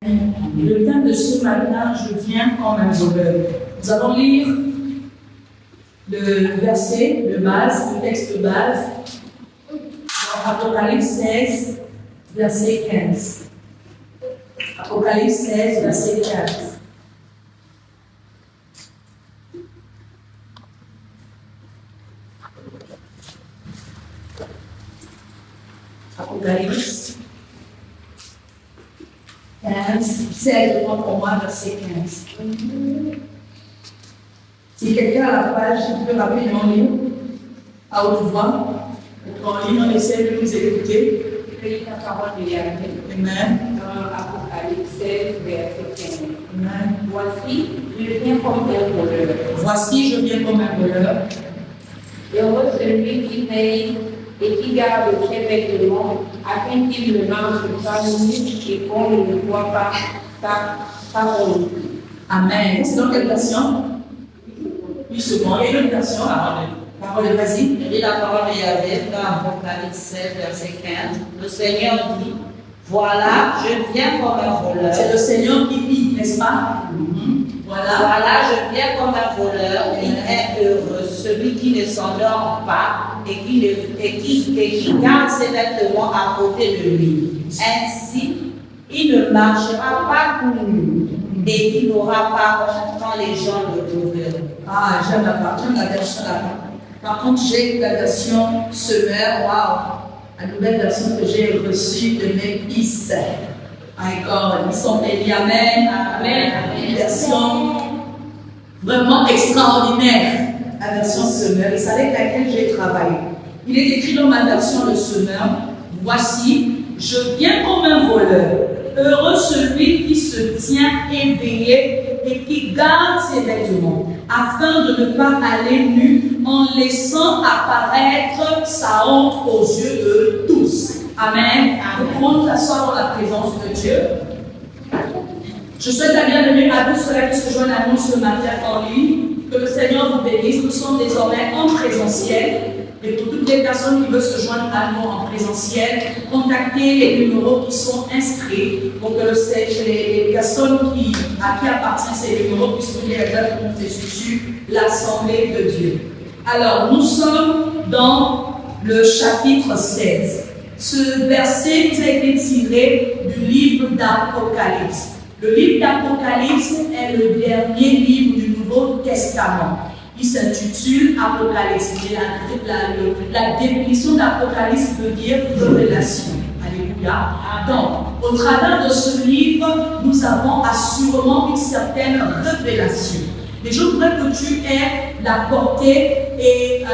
Le thème de ce matin, je viens comme un voleur. Nous allons lire le verset de base, le texte de base, dans Apocalypse 16, verset 15. Apocalypse 16, verset 15. Apocalypse 15, c'est pour moi, verset 15. Si quelqu'un a la page, il peut rapidement lire à haute voix. Quand on lit, on essaie de nous écouter. La parole de Yahvé. Amen. Dans Apocalypse 16, verset 15. Amen. Voici, je viens comme un voleur. Voici, je viens comme un voleur. Heureux celui qui veille et qui garde ses vêtements, afin qu'il ne mange pas nu et qu'on ne voit pas sa honte. Amen. C'est dans quelle version? Une seconde. Il y a une autre version. Parole, vas-y. Je lis la parole de Yahvé dans Apocalypse 16, verset 15. Le Seigneur dit, voilà, je viens comme un voleur. C'est le Seigneur qui dit, n'est-ce pas? Voilà. Voilà, je viens comme un voleur. Il est heureux, celui qui ne s'endort pas et qui garde ses vêtements à côté de lui. Ainsi, il ne marchera pas tout nu et il n'aura pas honte quand les gens le trouveront. Ah, j'aime la version là-bas. Par contre, j'ai la version Semeur, waouh, la nouvelle version que j'ai reçue de mes fils. Encore, ils sont bénis, amen. Amen. Une version vraiment extraordinaire, la version Semeur, et c'est avec laquelle j'ai travaillé. Il est écrit dans ma version de Semeur, voici, je viens comme un voleur. Heureux celui qui se tient éveillé et qui garde ses vêtements, afin de ne pas aller nu en laissant apparaître sa honte aux yeux de tous. Amen. Nous pouvons nous asseoir dans la présence de Dieu. Je souhaite la bienvenue à tous ceux qui se joignent à nous ce matin en ligne. Que le Seigneur vous bénisse. Nous sommes désormais en présentiel. Et pour toutes les personnes qui veulent se joindre à nous en présentiel, contactez les numéros qui sont inscrits pour que les personnes à qui appartiennent ces numéros puissent nous dire exactement sur l'Assemblée de Dieu. Alors, nous sommes dans le chapitre 16. Ce verset nous a été tiré du livre d'Apocalypse. Le livre d'Apocalypse est le dernier livre du Nouveau Testament. Il s'intitule Apocalypse. La définition d'Apocalypse veut dire révélation. Alléluia. Donc, au travers de ce livre, nous avons assurément une certaine révélation. Mais je voudrais que tu aies la portée et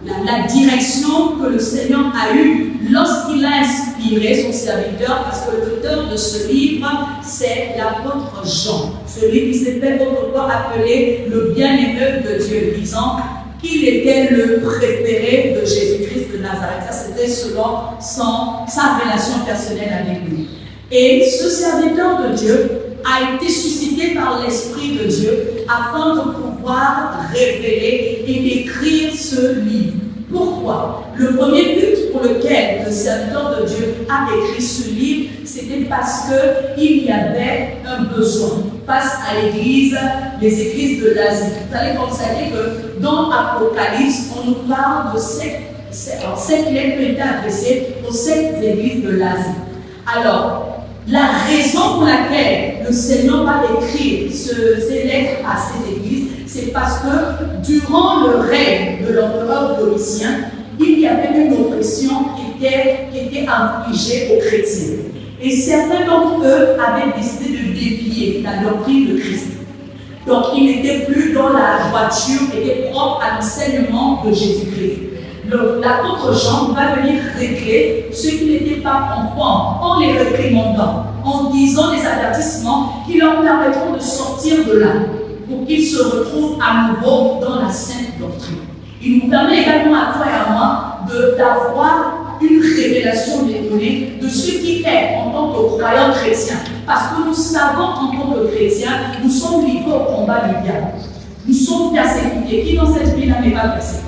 la direction que le Seigneur a eue lorsqu'il a inspiré son serviteur, parce que l'auteur de ce livre, c'est l'apôtre Jean, celui qui s'est fait autrefois appeler le bien-aimé de Dieu, disant qu'il était le préféré de Jésus-Christ de Nazareth. Ça, c'était selon sa relation personnelle avec lui. Et ce serviteur de Dieu a été suscité par l'Esprit de Dieu afin de pouvoir révéler et d'écrire ce livre. Pourquoi? Le premier but pour lequel le serviteur de Dieu a écrit ce livre, c'était parce qu'il y avait un besoin face à l'Église, les églises de l'Asie. Vous allez constater que dans Apocalypse, on nous parle de cette lettre qui était adressée aux 7 églises de l'Asie. Alors, la raison pour laquelle le Seigneur va écrire ces lettres à ces églises, c'est parce que durant le règne de l'empereur Domitien, il y avait une oppression qui était infligée aux chrétiens. Et certains d'entre eux avaient décidé de dévier la doctrine de Christ. Donc, ils n'étaient plus dans la droiture qui était propre à l'enseignement de Jésus-Christ. L'apôtre Jean va venir régler ceux qui n'étaient pas conformes en les réprimandant, en disant des avertissements qui leur permettront de sortir de là, pour qu'ils se retrouvent à nouveau dans la sainte doctrine. Il nous permet également à toi et à moi d'avoir une révélation détournée de ce qui est en tant que croyant chrétien. Parce que nous savons en tant que chrétiens, nous sommes livrés au combat du diable. Nous sommes persécutés. Qui dans cette vie-là n'est pas persécuté?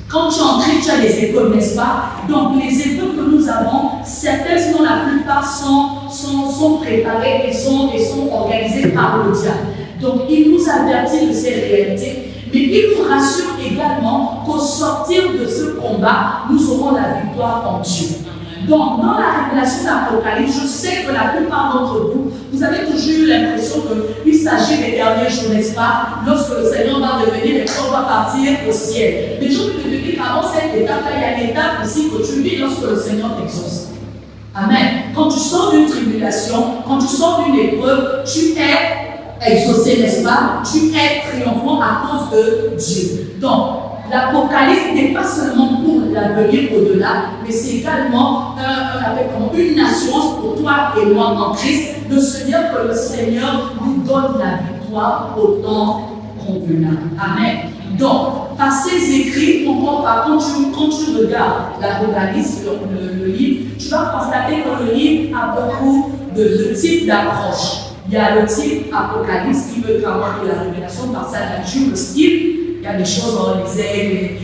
Quand tu entres, tu as les épreuves, n'est-ce pas? Donc les épreuves que nous avons, certaines, sinon la plupart, sont sont préparés et sont organisés par le diable. Donc, il nous avertit de ces réalités, mais il nous rassure également qu'au sortir de ce combat, nous aurons la victoire en Dieu. Donc, dans la révélation d'Apocalypse, je sais que la plupart d'entre vous, vous avez toujours eu l'impression qu'il s'agit des derniers jours, n'est-ce pas? Lorsque le Seigneur va revenir et qu'on va partir au ciel. Mais je veux te dire qu'avant cette étape-là, il y a l'étape aussi que tu vis lorsque le Seigneur t'exauce. Amen. Quand tu sors d'une tribulation, quand tu sors d'une épreuve, tu es exaucé, n'est-ce pas? Tu es triomphant à cause de Dieu. Donc, l'Apocalypse n'est pas seulement pour l'avenir au-delà, mais c'est également une assurance pour toi et moi en Christ de se dire que le Seigneur nous donne la victoire au temps convenable. Amen. Donc, par ces écrits, quand tu regardes l'Apocalypse, le livre, tu vas constater que le livre a beaucoup de types d'approches. Il y a le type Apocalypse qui veut avoir de la révélation par sa nature, le style. Il y a des choses, on lisait,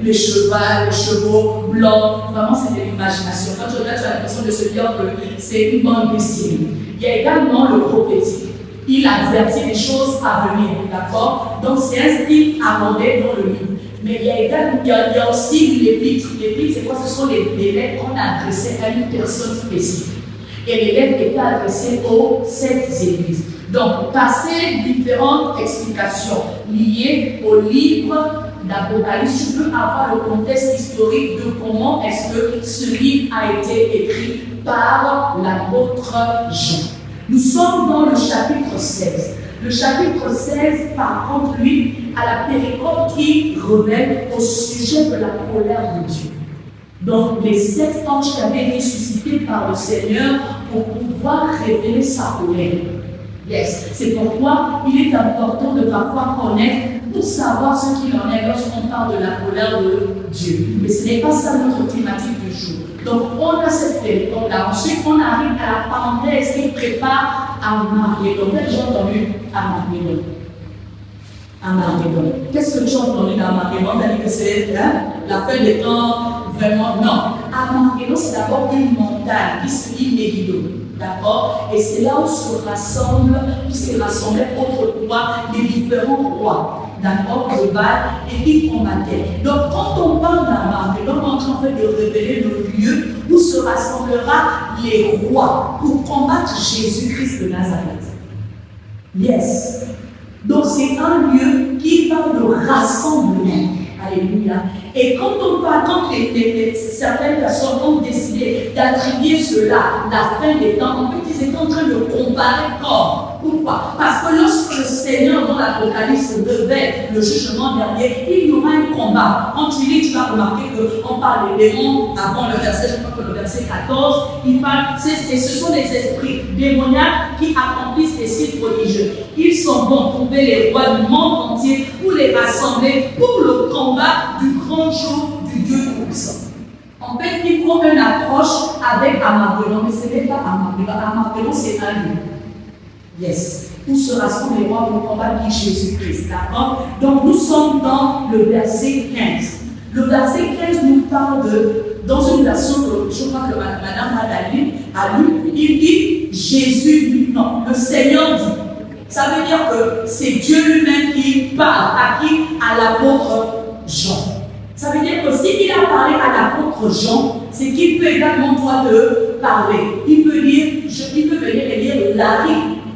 les chevaux blancs, vraiment c'est de l'imagination. Quand tu regardes, tu as l'impression de se dire que c'est une bande dessinée. Il y a également le prophétique. Il avertit des choses à venir, d'accord? Donc c'est un style abordé dans le livre. Mais il y a aussi l'épître. L'épître, c'est quoi? Ce sont les lettres qu'on a adressées à une personne spécifique. Et les lettres étaient adressées aux 7 églises. Donc, par ces différentes explications liées au livre d'Apocalypse, tu peux avoir le contexte historique de comment est-ce que ce livre a été écrit par l'apôtre Jean. Nous sommes dans le chapitre 16. Le chapitre 16, par contre, lui, a la péricope qui révèle au sujet de la colère de Dieu. Donc, les 7 anges qui avaient été suscités par le Seigneur pour pouvoir révéler sa colère. Yes. C'est pourquoi il est important de parfois connaître pour savoir ce qu'il en est lorsqu'on parle de la colère de Dieu. Mais ce n'est pas ça notre thématique du jour. Donc, on a cette période-là. Ensuite, on arrive à la parenthèse qui prépare Armageddon. Qu'est-ce que j'ai entendu? Armageddon. Armageddon. Qu'est-ce que tu as entendu d'Armageddon? On a dit que c'est la fin des temps, vraiment. Non. Armageddon, c'est d'abord une montagne qui se dit Megiddo. D'accord? Et c'est là où se rassemblaient autrefois les différents rois, d'accord, de Baal et qui combattaient. Donc, quand on parle d'Armageddon, on est en train de révéler le lieu où se rassemblera les rois pour combattre Jésus-Christ de Nazareth. Yes. Donc, c'est un lieu qui parle de rassemblement. Alléluia. Et quand on parle, quand certaines personnes ont décidé d'attribuer cela, la fin des temps, en fait, ils étaient en train de comparer comme. Pourquoi? Parce que lorsque le Seigneur, dans l'Apocalypse, devait le jugement dernier, il y aura un combat. Quand tu lis, tu vas remarquer qu'on parle des démons avant le verset, je crois que le verset 14, il parle, et ce sont des esprits démoniaques qui accomplissent des signes prodigieux. Ils sont bons pour trouver les rois du monde entier, pour les rassembler, pour le combat du grand jour du Dieu Tout-Puissant. En fait, il faut une approche avec Armageddon, mais ce n'est pas Armageddon. Armageddon, c'est un lieu. Yes. Où se rassemblent les rois pour combattre Jésus-Christ. D'accord? Donc, nous sommes dans le verset 15. Le verset 15 nous parle dans une version que je crois que Madame Madali a lu, il dit Jésus dit, non, le Seigneur dit. Ça veut dire que c'est Dieu lui-même qui parle. À qui? À l'apôtre Jean. Ça veut dire que s'il a parlé à l'apôtre Jean, c'est qu'il peut également droit de parler. Il peut venir et dire Larry,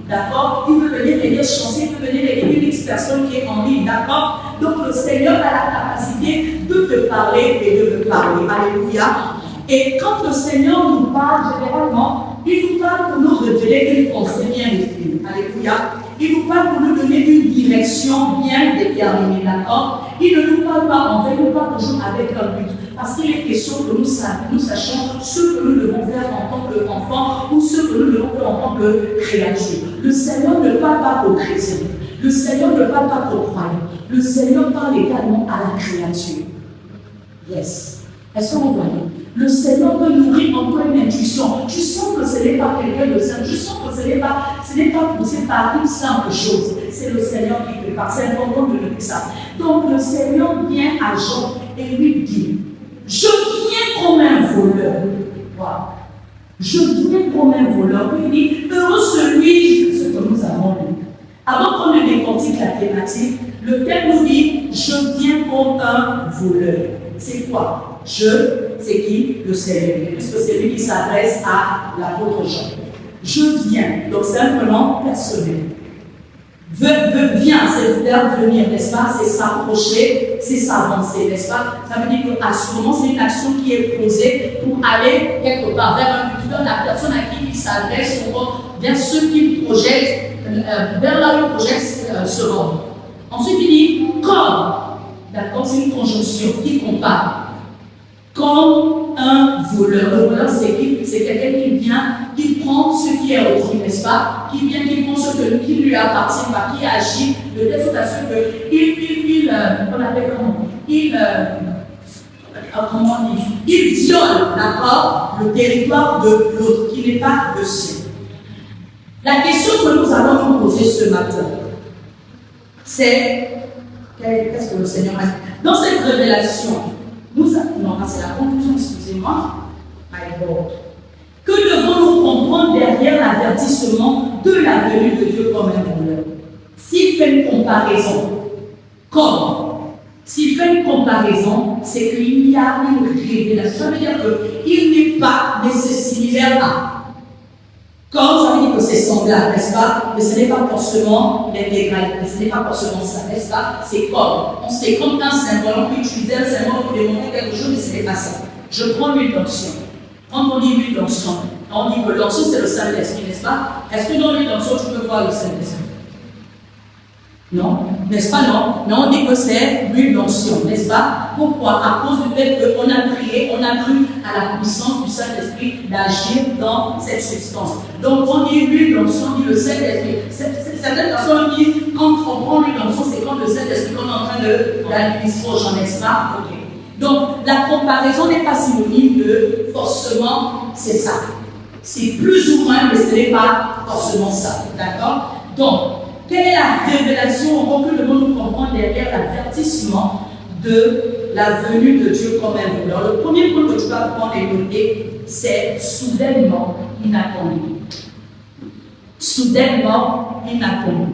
d'accord? Il peut venir et dire Chancé, il peut venir et dire une personne qui est en ligne, d'accord? Donc le Seigneur a la capacité de te parler et de me parler. Alléluia. Et quand le Seigneur nous parle, généralement, il nous parle pour nous révéler une pensée bien définie. Alléluia. Il nous parle pour nous donner une direction bien déterminée, d'accord? Il ne nous parle pas en fait, il nous parle toujours avec un but. Parce qu'il est question que nous sachions ce que nous devons faire en tant qu'enfants ou ce que nous devons faire en tant que créatures. Le Seigneur ne parle pas aux chrétiens. Le Seigneur ne parle pas aux croyants. Le Seigneur parle également à la créature. Yes. Est-ce que vous voyez? Le Seigneur peut nourrir en toi une intuition. Tu sens que ce n'est pas quelqu'un de simple. Tu sens que ce n'est pas poussé par une simple chose. C'est le Seigneur qui prépare. C'est important de le dire ça. Donc le Seigneur vient à Jean et lui dit, je viens comme un voleur. Wow. Je viens comme un voleur. Il dit, heureux celui, ce que nous avons lu. Avant qu'on ne décortique la thématique, le texte nous dit, je viens comme un voleur. C'est quoi? C'est qui? Le Seigneur. Puisque c'est lui qui s'adresse à l'apôtre Jean. Je viens. Donc c'est un pronom personnel. Viens, c'est le verbe venir, n'est-ce pas? C'est s'approcher, c'est s'avancer, n'est-ce pas? Ça veut dire que assurément, c'est une action qui est posée pour aller quelque part vers un but. La personne à qui il s'adresse vers ceux qui projettent, vers là où il projette se rendre. Ensuite, il dit comme. D'accord? C'est une conjonction qui compare. Comme un voleur. Le voleur, c'est qui? C'est quelqu'un qui vient, qui prend ce qui est autrui, n'est-ce pas? Qui vient, qui prend ce qui lui appartient, pas qui agit de telle sorte à ce qu'il, on appelle comment? Il viole, d'accord, le territoire de l'autre, qui n'est pas le sien. La question que nous allons nous poser ce matin, c'est qu'est-ce que le Seigneur a dit? Dans cette révélation, non, c'est la conclusion, excusez-moi. Que devons-nous comprendre derrière l'avertissement de la venue de Dieu comme un voleur? S'il fait une comparaison, s'il fait une comparaison, c'est qu'il y a une révélation. Ça veut dire qu'il n'est pas similaire à. Comme ça veut dire que c'est semblable, n'est-ce pas? Mais ce n'est pas forcément l'intégralité, ce n'est pas forcément ça, n'est-ce pas? C'est comme. C'est comme un symbole, on peut utiliser un symbole pour démontrer quelque chose, mais ce n'est pas ça. Je prends l'huile d'onction. Quand on dit l'huile d'onction, on dit que l'onction c'est le Saint-Esprit, n'est-ce pas? Est-ce que dans l'huile d'onction tu peux voir le Saint-Esprit? Non, n'est-ce pas? Non, mais on dit que c'est l'huile d'onction, n'est-ce pas? Pourquoi? À cause du fait qu'on a prié, on a cru à la puissance du Saint-Esprit d'agir dans cette substance. Donc on dit l'huile d'onction, on dit le Saint-Esprit. Certaines personnes disent, quand on prend l'huile d'onction, c'est comme le Saint-Esprit qu'on est en train d'administrer aux gens, n'est-ce pas? Ok. Donc la comparaison n'est pas synonyme de forcément c'est ça. C'est plus ou moins, mais ce n'est pas forcément ça. D'accord? Donc, quelle est la révélation que devons-nous comprendre derrière l'avertissement de la venue de Dieu comme un voleur? Le premier point que tu vas prendre et noter, c'est soudainement inattendu. Soudainement inattendu.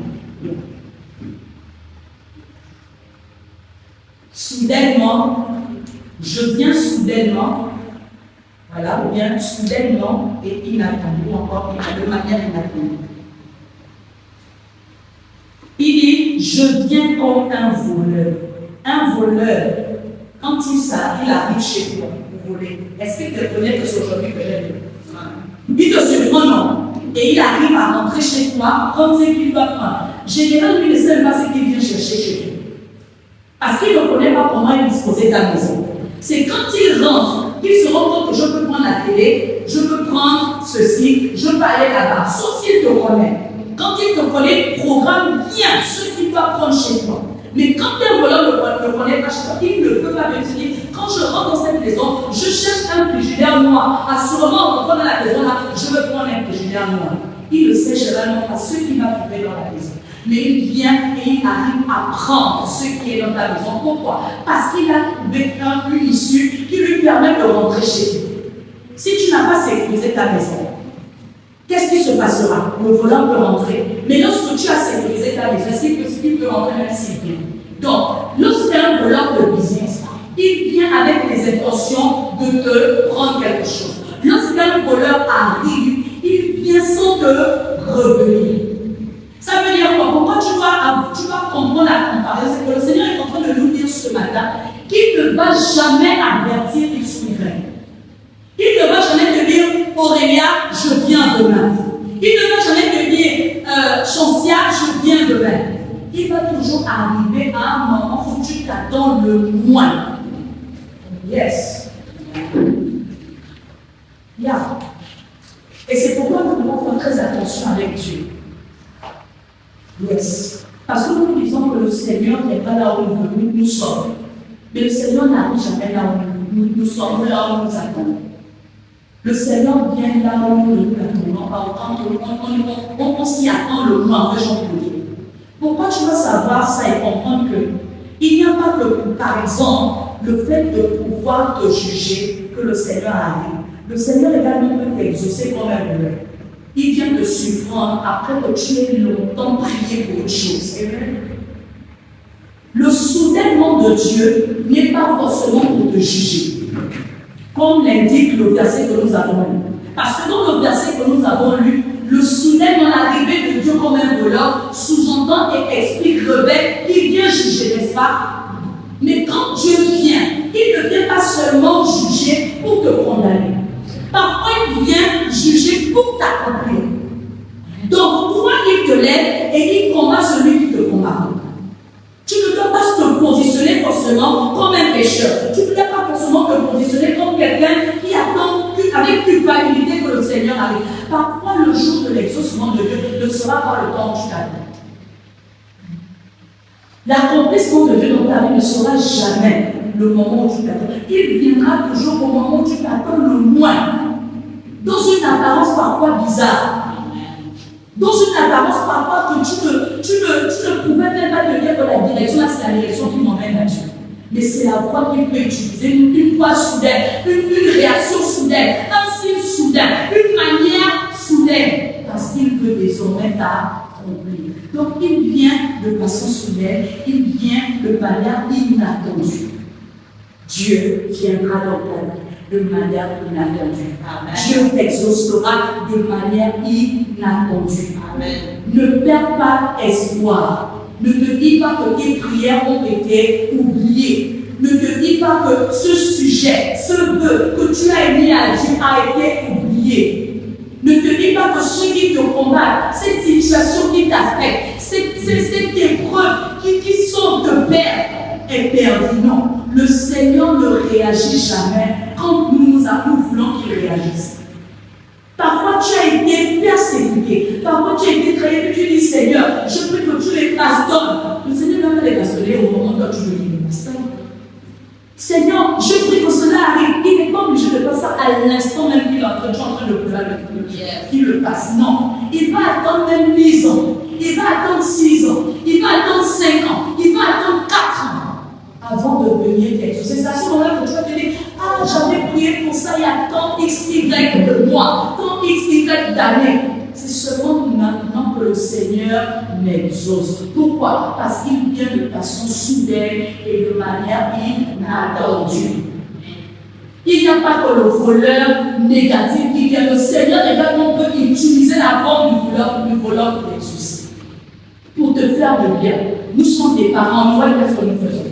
Soudainement, je viens soudainement, voilà, ou bien soudainement et inattendu, ou encore de manière inattendue. Il dit, je viens comme un voleur. Un voleur, quand il arrive chez toi, vous voulez, est-ce qu'il te connaît que c'est aujourd'hui que j'ai vu? Il te surprend, non? Et il arrive à rentrer chez toi, comme c'est qu'il doit prendre. Généralement, lui ne sait pas ce qu'il vient chercher chez toi. Parce qu'il ne connaît pas comment il disposait ta maison. C'est quand il rentre qu'il se rend compte que je peux prendre la télé, je peux prendre ceci, je peux aller là-bas, sauf s'il te connaît. Quand il te connaît, il programme bien ce qu'il doit prendre chez toi. Mais quand un voleur ne connaît pas chez toi, il ne peut pas me dire, quand je rentre dans cette maison, je cherche un frigidaire noir. Assurément, en rentrant dans la maison, là, je veux prendre un frigidaire noir. Il le sait généralement pas ce qu'il va trouver dans la maison. Mais il vient et il arrive à prendre ce qui est dans ta maison. Pourquoi? Parce qu'il a trouvé une issue qui lui permet de rentrer chez lui. Si tu n'as pas sécurisé ta maison, qu'est-ce qui se passera? Le voleur peut rentrer. Mais lorsque tu as sécurisé ta maison, est-ce qu'il peut rentrer même s'il vient? Donc, lorsqu'un voleur te visite, il vient avec les intentions de te prendre quelque chose. Lorsqu'un voleur arrive, il vient sans te revenir. Ça veut dire quoi? Pourquoi tu vas comprendre la comparaison? C'est que le Seigneur est en train de nous dire ce matin qu'il ne va jamais avertir les souverains. Il ne va jamais te dire, Aurélia, je viens demain. Il ne va jamais te dire, Chancia, je viens demain. Il va toujours arriver à un moment où tu t'attends le moins. Yes. Yeah. Et c'est pourquoi nous devons faire très attention avec Dieu. Yes. Parce que nous disons que le Seigneur n'est pas là où nous sommes. Mais le Seigneur n'arrive jamais là où nous sommes, là où nous attendons. Le Seigneur vient là où nous l'attendons, on s'y attend le moins, en fait, Jean-Claude. Pourquoi tu vas savoir ça et comprendre qu'il n'y a pas que, par exemple, le fait de pouvoir te juger que le Seigneur arrive. Le Seigneur également peut t'exaucer comme un voleur. Il vient te surprendre après que tu aies longtemps prié pour autre chose. Le soudainement de Dieu n'est pas forcément pour te juger, comme l'indique le verset que nous avons lu. Parce que dans le verset que nous avons lu, le soudainement, l'arrivée de Dieu comme un voleur, sous-entend et explique, révèle qu'il vient juger, n'est-ce pas? Mais quand Dieu vient, il ne vient pas seulement juger pour te condamner. Parfois, il vient juger pour t'accomplir. Donc, toi, il te lève et il combat celui qui te combat. Tu ne dois pas te positionner forcément comme un pécheur. Tu ne dois pas forcément te positionner comme quelqu'un qui attend avec culpabilité que le Seigneur arrive. Parfois, le jour de l'exaucement de Dieu ne sera pas le temps où tu t'attends. L'accomplissement de Dieu dans ta vie ne sera jamais le moment où tu t'attends. Il viendra toujours au moment où tu t'attends le moins. Dans une apparence parfois bizarre. Dans une apparence parfois que tu ne pouvais même pas te dire que la direction, c'est la direction qui m'emmène à Dieu. Mais c'est la voie qu'il peut utiliser, une voie soudaine, une réaction soudaine, un signe soudain, une manière soudaine. Parce qu'il veut désormais t'accomplir. Donc il vient de façon soudaine, il vient de manière inattendue. Dieu viendra dans ta vie de manière inattendue. Amen. Dieu t'exaucera de manière inattendue. Amen. Ne perds pas espoir. Ne te dis pas que tes prières ont été oubliées. Ne te dis pas que ce sujet, ce vœu que tu as émis à Dieu a été oublié. Ne te dis pas que ceux qui te combattent, cette situation qui t'affecte, cette épreuve qui sont de perdre, est perdue. Non. Le Seigneur ne réagit jamais quand nous voulons qu'il réagisse. Parfois, tu as été persécuté. Parfois, tu as été trahi. Et tu dis, Seigneur, je prie que tu les bastonnes. Le Seigneur va les bastonner au moment où tu veux qu'il les bastonne. Seigneur, je prie que cela arrive. Il n'est pas obligé de faire ça à l'instant même qu'il est en train de pleurer qu'il le fasse. Non. Il va attendre même 10 ans. Il va attendre 6 ans. Il va attendre 5 ans. Il va attendre 4 ans. Avant de venir t'exaucer. C'est à ce moment-là que tu vas te dire, ah, j'avais prié pour ça il y a tant XY de mois, tant XY d'années. C'est seulement maintenant que le Seigneur m'exauce. Pourquoi? Parce qu'il vient de façon soudaine et de manière inattendue. Il n'y a pas que le voleur négatif qui vient. Le Seigneur également peut utiliser la forme du voleur pour t'exaucer, pour te faire de bien. Nous sommes des parents, nous voyons ce que nous faisons.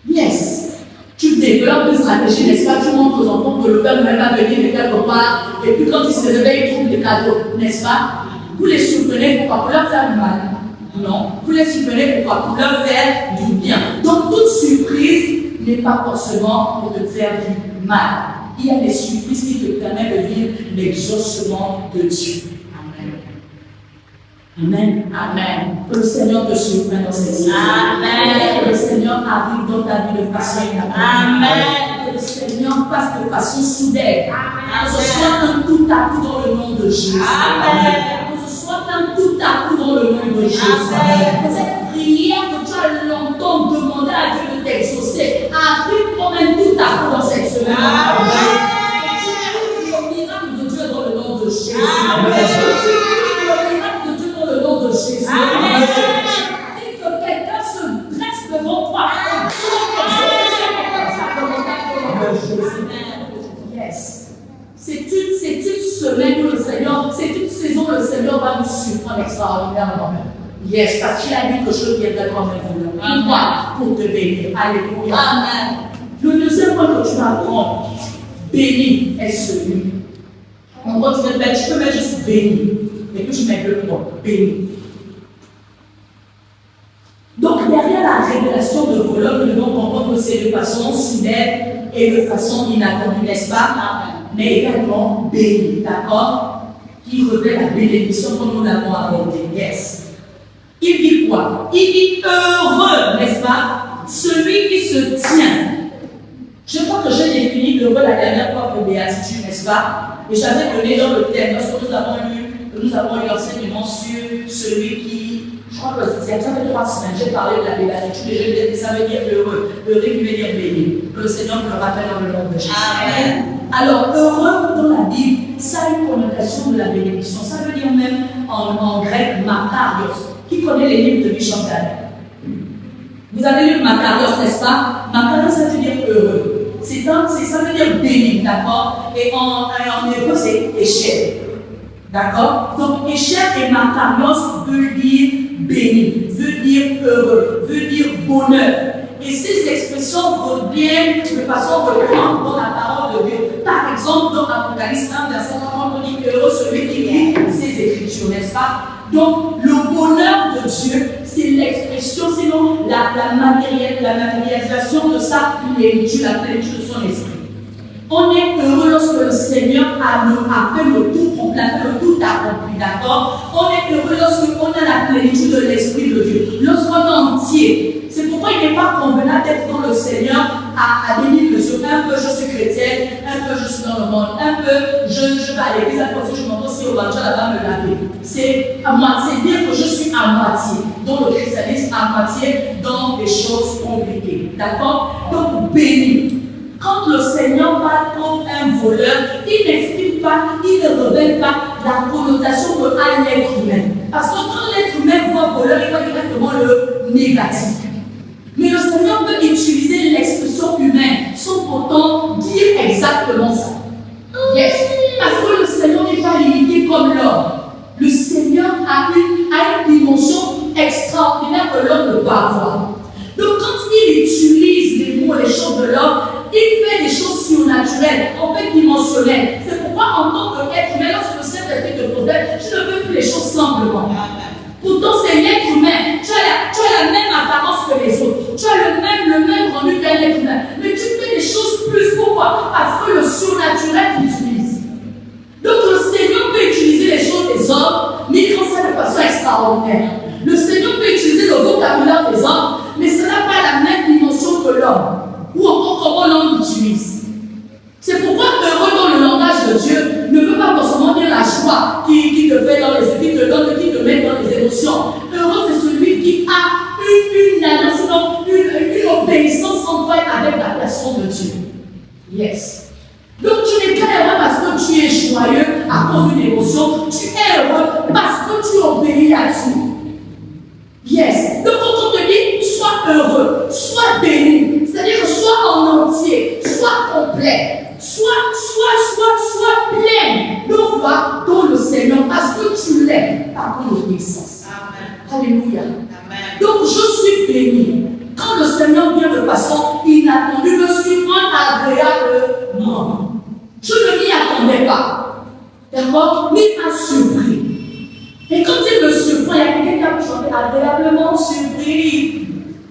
Yes. Tu développes une stratégie, n'est-ce pas? Tu montres aux enfants que le père ne va pas venir de quelque part, et puis quand ils se réveillent, ils trouvent des cadeaux, n'est-ce pas? Vous les surprenez pourquoi? Pour leur faire du mal. Non. Vous les surprenez pourquoi? Pour leur faire du bien. Donc toute surprise n'est pas forcément pour te faire du mal. Il y a des surprises qui te permettent de vivre l'exaucement de Dieu. Amen. Amen. Que le Seigneur te surprenne dans cette saison. Amen. Que le Seigneur arrive dans ta vie de façon inattendue. Amen. Que le Seigneur fasse de façon soudaine. Amen. Que ce soit un tout à coup dans le nom de Jésus. Amen. Que ce soit un tout à coup dans le nom de Jésus. Amen. Que cette prière que tu as longtemps demandé à Dieu de t'exaucer arrive comme un tout à coup dans cette semaine. Amen. Que tu aies le miracle de Dieu dans le nom de Jésus. Amen. Jésus. Amen. Et que quelqu'un se dresse devant toi. Yes. C'est une semaine où le Seigneur, c'est une saison où le Seigneur va nous surprendre extraordinairement. Yes, parce qu'il a dit que je viendrai comme un voleur. Pourquoi? Pour te bénir. Alléluia. Amen. Le deuxième point que tu vas prendre, béni est celui. En gros, tu peux mettre juste béni. Et puis tu mets le mot béni. Donc, derrière la révélation de voleur, nous devons comprendre que c'est de façon soudaine et de façon inattendue, n'est-ce pas? Mais également béni, d'accord? Qui révèle la bénédiction comme nous l'avons abordé. Yes. Il dit quoi? Il dit heureux, n'est-ce pas? Celui qui se tient. Je crois que j'ai défini heureux la dernière fois pour béatitude, n'est-ce pas? Et j'avais donné dans le thème, lorsque nous avons eu l'enseignement sur celui Je crois que ça fait 3 semaines, j'ai parlé de la béatitude et ça veut dire heureux. Heureux qui veut dire béni. Que le Seigneur me le rappelle dans le nom de Jésus. Amen. Alors, heureux dans la Bible, ça a une connotation de la bénédiction. Ça veut dire même en grec makarios. Qui connaît les livres de Bishop Daniel? Vous avez lu makarios, n'est-ce pas? Makarios, ça veut dire heureux. Ça veut dire béni, d'accord? Et en hébreu, c'est échec. D'accord? Donc, échec et makarios veut dire béni, veut dire heureux, veut dire bonheur. Et ces expressions reviennent de façon récurrente dans la parole de Dieu. Par exemple, dans Apocalypse 1, verset 30, on dit heureux celui qui lit ces écritures, n'est-ce pas? Donc, le bonheur de Dieu, c'est l'expression, sinon la matérialisation de sa plénitude, la plénitude de son esprit. On est heureux lorsque le Seigneur a fait le tout complet, a fait le tout accompli, d'accord? On est heureux lorsqu'on a la plénitude de l'Esprit de Dieu, lorsqu'on est entier. C'est pourquoi il n'est pas convenable d'être dans le Seigneur à demi-mesure. Un peu je suis chrétienne, un peu je suis dans le monde, un peu je vais à l'église, après je m'entends si au banjo là-bas me laver. C'est à moitié, dire que je suis à moitié dans le christianisme, à moitié dans des choses compliquées, d'accord? Donc béni. Quand le Seigneur parle comme un voleur, il n'explique pas, il ne révèle pas la connotation que a l'être humain. Parce que quand l'être humain voit voleur, il voit directement le négatif. Mais le Seigneur peut utiliser l'expression humaine sans pourtant dire exactement ça. Yes. Parce que le Seigneur n'est pas limité comme l'homme. Le Seigneur a une dimension extraordinaire que l'homme ne peut pas avoir. Donc quand il utilise les mots, les choses de l'homme, il fait des choses surnaturelles, en fait dimensionnelles. C'est pourquoi en tant qu'être humain, lorsque le Saint-Esprit te possède, tu ne fais plus les choses simplement. Pourtant, c'est l'être humain. Tu as la même apparence que les autres. Tu as le même rendu qu'un être humain. Mais tu fais des choses plus. Pourquoi? Parce que le surnaturel t'utilise. Donc le Seigneur peut utiliser les choses des hommes, mais il fait ça de façon extraordinaire. Le Seigneur peut utiliser le vocabulaire des hommes, mais ce n'a pas la même dimension que l'homme. Ou encore comment l'homme l'utilise. C'est pourquoi heureux dans le langage de Dieu ne veut pas forcément dire la joie qui te fait dans les qui te donne, qui te met dans les émotions. Heureux, c'est celui qui a une obéissance en fait avec la personne de Dieu. Yes. Donc tu n'es pas heureux parce que tu es joyeux à cause d'une émotion. Tu es heureux parce que tu obéis à Dieu. Yes. Donc quand on te dit sois heureux, sois béni, c'est-à-dire que sois en entier, sois complet, sois plein. Donc va dans le Seigneur parce que tu l'es par ton obéissance. Alléluia. Amen. Donc je suis béni. Quand le Seigneur vient de façon inattendue, me surprend agréablement. Je ne m'y attendais pas. D'accord? Mais il m'a surpris. Et quand il me surprend, il y a quelqu'un qui a chanté agréablement surpris.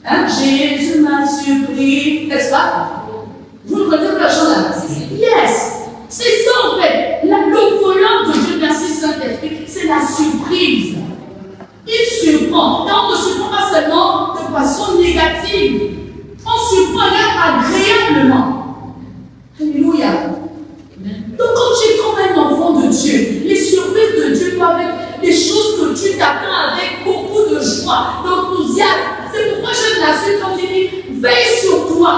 Hein? Jésus m'a surpris. N'est-ce pas? Vous ne connaissez pas la chose là? Yes! C'est ça en fait. Le volant de Dieu, merci Saint-Esprit, c'est la surprise. Il surprend. Et on ne surprend pas seulement de façon négative. On surprend agréablement. Alléluia. Donc quand tu es comme un enfant de Dieu, les surprises de Dieu doivent être des choses que tu t'attends avec beaucoup de joie, d'enthousiasme. C'est pourquoi j'aime la suite quand il dit veille sur toi.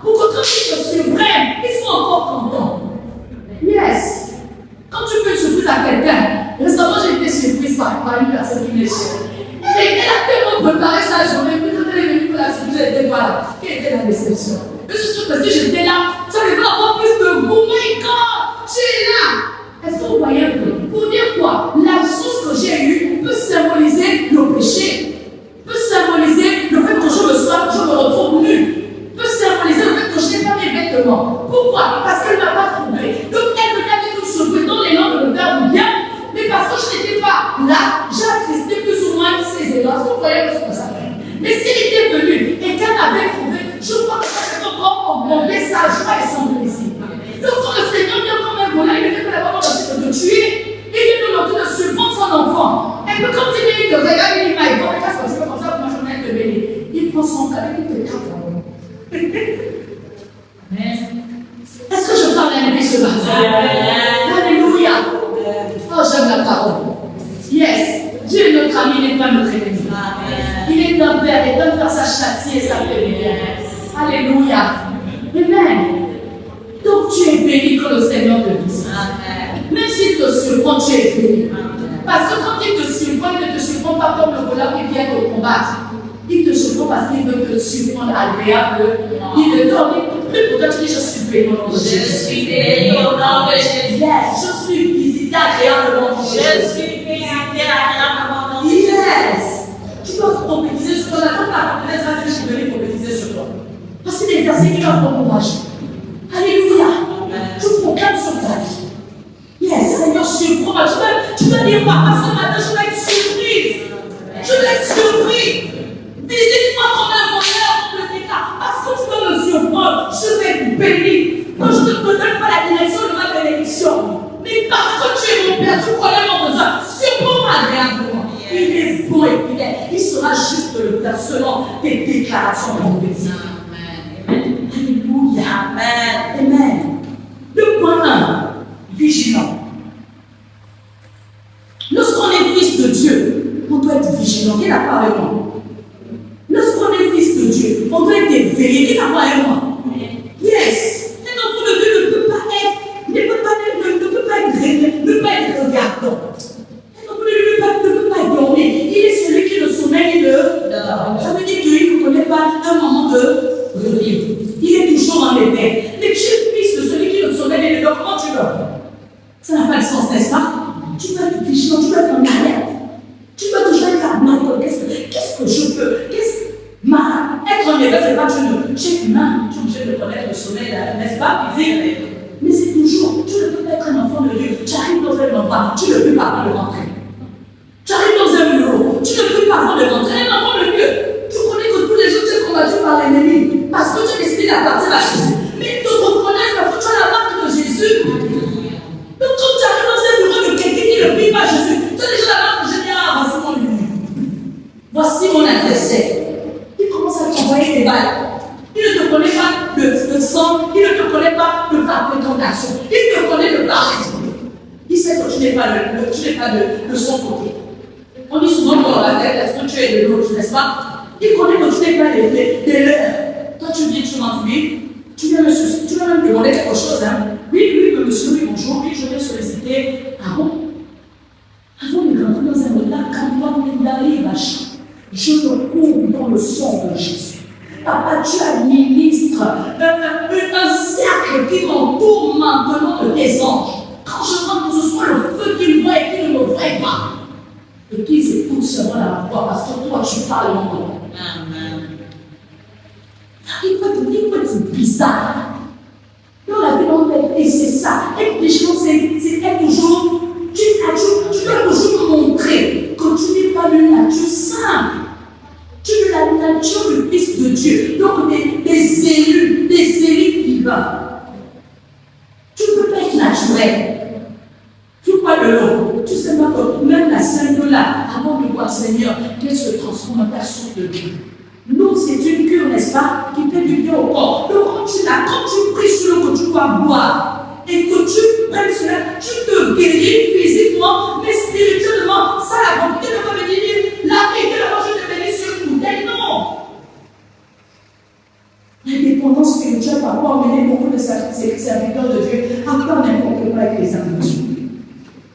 Pour que quand ils te surprennent, ils sont encore contents. Yes. Quand tu fais une surprise à quelqu'un, récemment j'ai été surprise par une personne qui m'est chère. Et elle a tellement préparé sa journée, puis quand elle est venue pour la surprise, elle était voilà. Quelle était la déception? Je suis sûre que si j'étais là, ça devait avoir plus de goût. My God, tu es là. Est-ce que vous voyez un peu? Pour dire quoi? L'absence que j'ai eue peut symboliser le péché, peut symboliser le fait que je me retrouve nu. Peut symboliser le fait que je n'ai pas mes vêtements. Pourquoi? Parce qu'elle ne m'a pas trouvé. Donc elle venait avec une surprise dans les langues de me faire du bien, mais parce que je n'étais pas là, j'ai attristé plus ou moins ses erreurs. Vous voyez ce que ça fait? Mais s'il était venu et qu'elle m'avait trouvé, je crois que ça avait encore augmenté sa joie et son plaisir. Donc quand le Seigneur vient comme un volant, il ne vient pas d'abord de te tuer, il vient de l'entour de surprendre son enfant. Et puis quand il vient, il te regarde, il dit my God, qu'est-ce que je fais comme ça pour ma journée de bénir? Il prend son cadeau, il te regarde. Est-ce que je parle à un ce matin? Alléluia. Oh, j'aime la parole. Yes. Dieu est notre ami, n'est pas notre ennemi. Il est un Père et donne grâce à châtier et ça fait bien. Alléluia. Amen. Donc tu es béni quand le Seigneur te visite. Même s'il te surprend, tu es béni. Parce que quand il te surprend, il ne te surprend pas comme le voleur qui vient te combattre. Il te surprend parce qu'il veut te surprendre agréable. Il te donne, plus pour toi, tu dis je suis béni au nom de Jésus. Je suis béni au nom de Jésus. Yes, je suis visité agréablement au nom de Jésus. Je suis visité agréablement au nom de Jésus. Yes. Tu dois prophétiser sur toi. Quand la prophétesse va dire je suis venu prophétiser sur toi. Parce qu'il est versé qui va prendre courage. Alléluia. Tu proclames sur ta vie. Yes, Seigneur, surprends-moi. Tu vas dire, papa, ce matin, je vais être surprise. Je vais être surprise. Visite-moi comme un voleur pour le déclare. Parce que tu vas me surprendre. Je vais être béni. Quand je ne te donne pas la direction de ma bénédiction. Mais parce que tu es mon Père, tu connais mon besoin. Surprends-moi agréablement. Il est bon et fidèle. Il sera juste le faire selon tes déclarations prophétiques. Alléluia. Amen. Amen. Le point 1, vigilant. Lorsqu'on est fils de Dieu, on doit être vigilant. Qui est d'accord avec moi? Lorsqu'on est fils de Dieu, on doit être éveillé. Qui est d'accord avec moi? Yes. Un enfant de Dieu ne peut pas être regardant. Un enfant de Dieu ne peut pas dormir. Il est celui qui le sommeille ça veut dire qu'il ne connaît pas un moment de rire. Il est toujours en éveil. Mais tu es fils de celui qui le sommeille et le dort quand tu dors. Ça n'a pas de sens, n'est-ce pas? Tu dois être vigilant, tu dois être en alerte. Tu dois toujours être là. Qu'est-ce que je peux? Être en éveil, c'est pas tu es humain. Tu es obligé de connaître le sommeil, n'est-ce pas? Physique. Mais c'est toujours, tu ne peux pas être un enfant de Dieu. Tu arrives dans un endroit, tu ne peux pas le rentrer. Tu arrives dans un bureau, tu ne peux pas le rentrer. Un enfant de Dieu, tu connais que tous les jours tu es combattu par l'ennemi. Parce que tu es décidé d'appartenir à Jésus. Mais ils te reconnaissent parce que tu as la marque de Jésus. Donc quand tu arrives dans un bureau de quelqu'un qui ne prie pas Jésus, tu as déjà la marque de Jésus. Ah, voici mon ennemi. Voici mon adversaire. Il commence à t'envoyer des balles. Il ne te connaît pas le sang, il ne te connaît pas de ta fréquentation. Il te connaît de ta raison. Il sait que tu n'es pas de son côté. On dit souvent dans la tête, est-ce que tu es de l'autre, n'est-ce pas? Il connaît que tu n'es pas de l'heure. Toi, tu viens, tu m'enfuis, tu viens me demander quelque chose. Hein? Oui, monsieur, oui, bonjour, oui, je vais solliciter. Ah bon? Avant de rentrer dans un mode là, quand toi, tu arrives à je me couvre dans le sang de Jésus. Papa, tu as ministre un cercle qui m'entoure maintenant de tes anges. Quand je rentre, que ce soit le feu qui me voit et qui ne me voit pas. Et qu'ils écoutent seulement la voix parce que toi, tu parles en moi. Amen. Il faut être bizarre. Dans la vie, on est, et c'est ça. Être vigilant, c'est être toujours. Tu dois toujours montrer que tu n'es pas une nature simple. Tu es la nature du Fils de Dieu. Donc, des élus divins. Tu ne peux pas être naturel. Tu vois de l'eau. Tu sais pas que même la Sainte là, avant de voir Seigneur, qu'elle se transforme en ta source de vie. L'eau, c'est une cure, n'est-ce pas, qui fait du bien au corps. Donc, quand tu pries sur l'eau que tu dois boire, et que tu prennes cela, tu te guéris physiquement, mais spirituellement. Ça, la bonté ne peut me dire, la vérité, je te bénis sur une bouteille, non. La dépendance spirituelle, parfois, emmener beaucoup de serviteurs de Dieu à faire n'importe quoi avec les âmes de Dieu.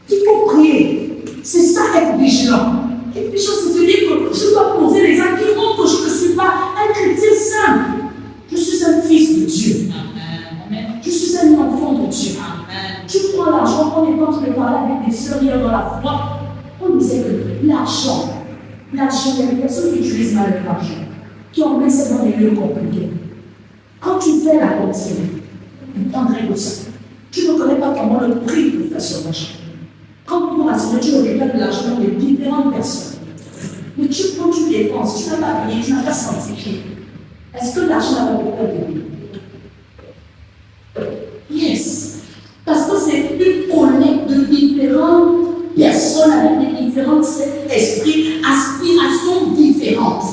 Il faut prier. C'est ça, être vigilant. Être vigilant, c'est se dire que je dois poser les actes qui montrent que je ne suis pas un chrétien simple. Je suis un fils de Dieu. Amen. Je suis un enfant de Dieu. Amen. Tu prends l'argent, on est en train de parler avec des sœurs hier dans la foi. On disait que l'argent, il y a des personnes qui utilisent mal l'argent, qui emmènent ça dans les lieux compliqués. Quand tu fais la cantine, tu prendrais de ça. Tu ne connais pas comment le prix de faire son argent. Quand tu vas assurer, tu récupères de l'argent de différentes personnes. Mais quand tu dépenses, tu n'as pas payé, tu n'as pas sanctifié. Est-ce que l'argent n'a pas été payé? Yes. Parce que c'est une collecte de différentes personnes avec des différents esprits, aspirations différentes.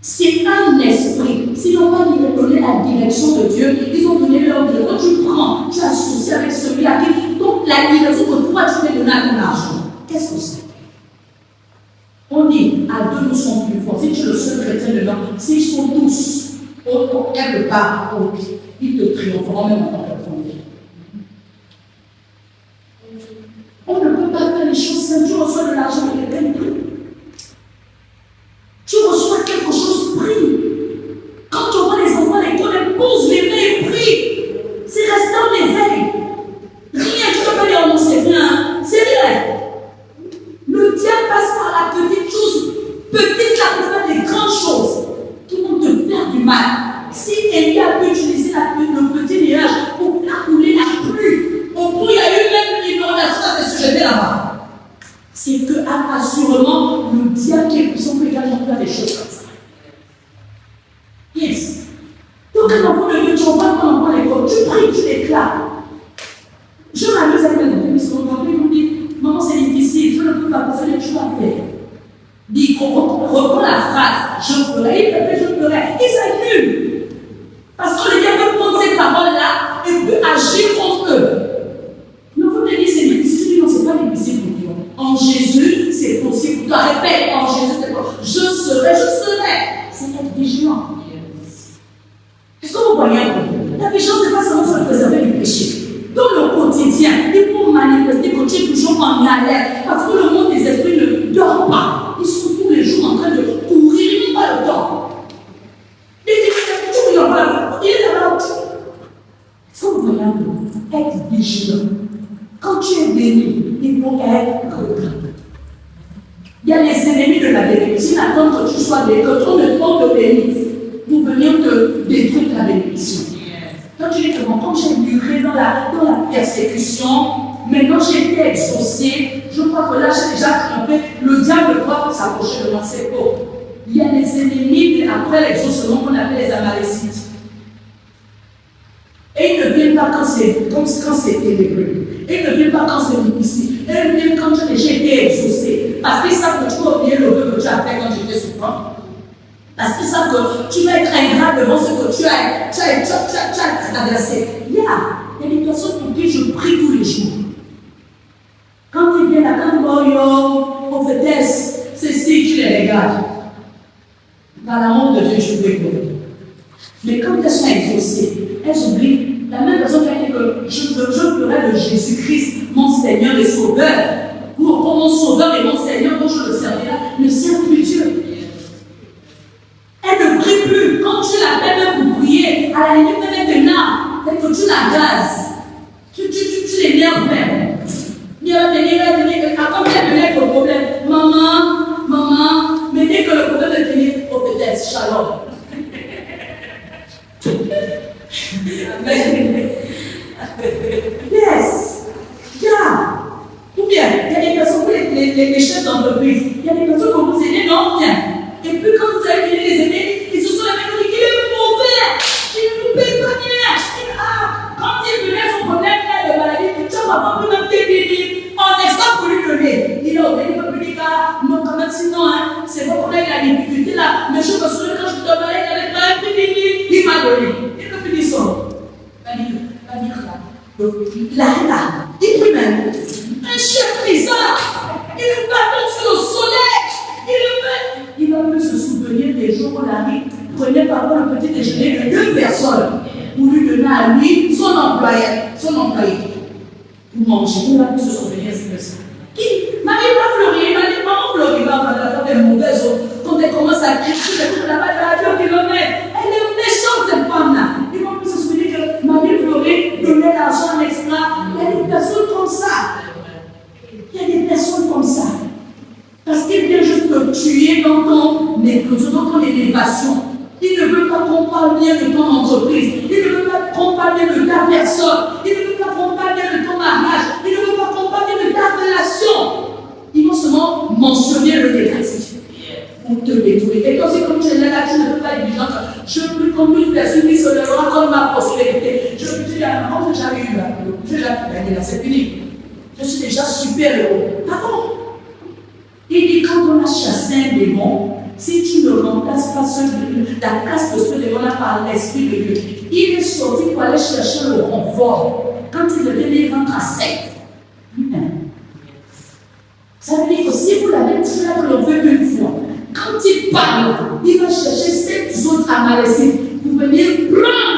C'est un esprit. S'ils n'ont pas donné la direction de Dieu, ils ont donné leur direction. Quand tu prends, tu associes avec celui-là qui. Donc la direction que toi tu peux donner à ton argent. Qu'est-ce que c'est? pas haute, ils te triompheront même en tant que fondé. On ne peut pas faire les choses simples. Tu reçois de l'argent et quelqu'un prie. Tu reçois quelque chose, prie. Quand tu vois les enfants à l'école, pose les mains et prie. C'est resté en éveil. Rien, tu ne peux pas dire, oh non, c'est rien. C'est vrai. Le diable passe par la petite chose, petite là pour faire des grandes choses qui vont te faire du mal. Si Élie a pu utiliser le petit nuage pour faire couler la pluie, au point il y a eu même une inondation, ça c'est ce que j'étais là-bas. C'est que, assurément, le diable qui est puissant peut également faire des choses comme ça. Yes. Donc, un enfant de Dieu, tu envoies ton enfant à l'école, tu pries, tu déclares. Je m'amuse avec mes enfants, ils sont enfants, ils me disent, maman, c'est difficile, je ne peux pas passer, tu vas faire. Dis, reprends la phrase, je ferai, je ferai. Ils s'annulent. Parce que le diable peut prendre ces paroles-là et peut agir contre eux. L'enfant te dit, c'est difficile, non, c'est pas difficile pour toi. En Jésus, c'est possible. Tu répète, en Jésus, c'est possible. Je serai. C'est être vigilant. Est-ce que vous voyez un peu? La vigilance, c'est pas seulement se préserver du péché. Dans le quotidien, il faut manifester que tu es toujours en alerte. Parce que le monde des esprits ne dort pas. Ils sont tous les jours en train de courir, ils n'ont pas le temps. Il est là-bas. Est-ce que vous voyez un peu? Être vigilant. Quand tu es béni, il faut être regardant. Il y a les ennemis de la bénédiction. Ils attendent que tu sois béni, que ton te bénisse pour venir te détruire ta bénédiction. Quand tu dis que quand j'ai duré dans la persécution, maintenant j'ai été exaucé, je crois que là j'ai déjà triomphé, le diable doit s'approcher de moi, c'est faux. Il y a les ennemis après l'exaucement qu'on appelle les Amalécites. Et ils ne viennent pas quand c'est ténébreux. Ils ne viennent pas quand c'est difficile. Ils viennent quand j'ai été exaucé. Parce qu'ils savent que tu vas oublier le vœu que tu as fait quand j'étais souffrant. Parce qu'ils savent que tu vas être ingrat devant ce que tu as traversé. Il y a des personnes pour qui je prie tous les jours. Quand ils viennent à quand prophétesse, c'est si tu les regardes. Dans l'amour de Dieu, je prie pour eux. Mais quand elles sont exaucées, elles oublient. La même personne qui a dit que je ferai de Jésus-Christ mon Seigneur et Sauveur. Pour mon Sauveur et mon Seigneur, dont je le servirai, ne sert plus Dieu. Elle ne prie plus. Quand tu l'appelles même pour prier, à la limite maintenant, c'est que tu la gazes. Tu l'énerves même. Il va venir, quand il venir avec le problème, maman, mais dès que le problème est fini, prophétesse, shalom. Amen. Yes. Yeah. Ou bien, il y a des personnes, les chefs d'entreprise, il y a des personnes que vous aidez, non, bien. Et puis quand vous avez fini les aider, ils se sont améliorés, qu'il est mauvais, il ne nous paye pas bien. Quand il venait son problème, il a de maladie, tu vas pas plus même t'aider, on est ça pour lui donner. Il a obéi, il ne peut plus dire, non, quand même, sinon, c'est bon qu'on a eu la difficulté là, mais je me souviens quand je te donnais, il avait pas un petit, il m'a donné. Il ne peut plus dire ça. Va dire ça. Là, il prie même. Un chef bizarre, il ne va pas sur le soleil, il va plus se souvenir des jours où la vie prenait parfois le petit déjeuner de 2 personnes pour lui donner à lui son employé. Pour manger, il va plus se souvenir de ça. Maman Fleury va faire des mauvaises eaux. Quand elle commence à crier, là-bas, elle a 2 kilomètres. Elle est méchante, cette femme-là. Ils vont plus se souvenir que Marie Fleury donnait l'argent en extra. Il y a des personnes comme ça. Il y a des personnes comme ça. Parce qu'il vient juste te tuer dans ton élévation. Il ne veut pas qu'on parle bien de ton entreprise. Il ne veut pas qu'on parle bien de ta personne. Il ne veut pas qu'on parle bien de ton mariage. Il ne veut pas qu'on parle bien de ta relation. Ils vont seulement mentionner le négatif pour te détruire. Et quand c'est comme tu es là, tu ne peux pas être vigilante. Je peux comme une personne qui se lèvera comme ma prospérité. Je peux dire, quand j'ai déjà eu là, j'ai déjà gagné là, c'est fini. Je suis déjà super heureux. Ah bon? Il dit, quand on a chassé un démon, si tu ne remplaces pas la place de ce démon-là par l'Esprit de Dieu, il est sorti pour aller chercher le confort. Quand il revient, il rentre à sec. Ça veut dire que si vous l'avez tué avec le feu une fois, quand il parle, il va chercher 7 autres Amalécites pour venir prendre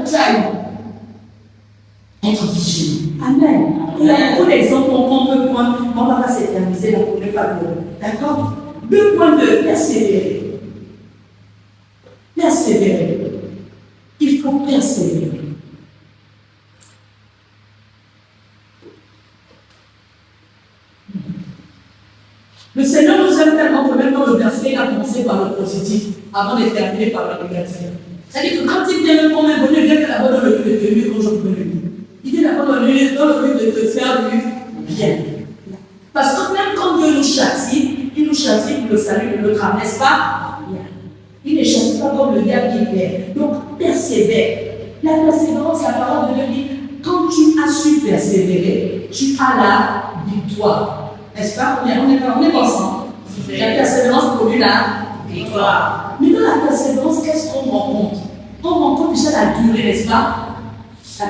tu as eu. Être vigilant. Amen. Il y a beaucoup d'exemples qu'on peut prendre. On ne va pas s'éterniser là pour ne pas pleurer. D'accord? 2.2, persévérer. Persévérer. Il faut persévérer. Le Seigneur nous aime tellement que même dans le verset, il a commencé par le positif avant de terminer par le négatif. C'est-à-dire que quand il t'aime comme un bonheur, il vient d'abord dans le but de te nuire comme je peux le dire. Il vient d'abord dans le but de te faire du bien. Parce que même quand Dieu nous châtie, il nous châtie pour le salut de notre âme, n'est-ce pas? Il ne châtie pas comme le diable qui perd. Donc, persévère. La persévérance, la parole de Dieu dit, quand tu as su persévérer, tu as la victoire. N'est-ce pas? On est ensemble. La persévérance produit la victoire. Mais dans la persévérance, qu'est-ce qu'on rencontre? On rencontre déjà la durée, n'est-ce pas? Si tu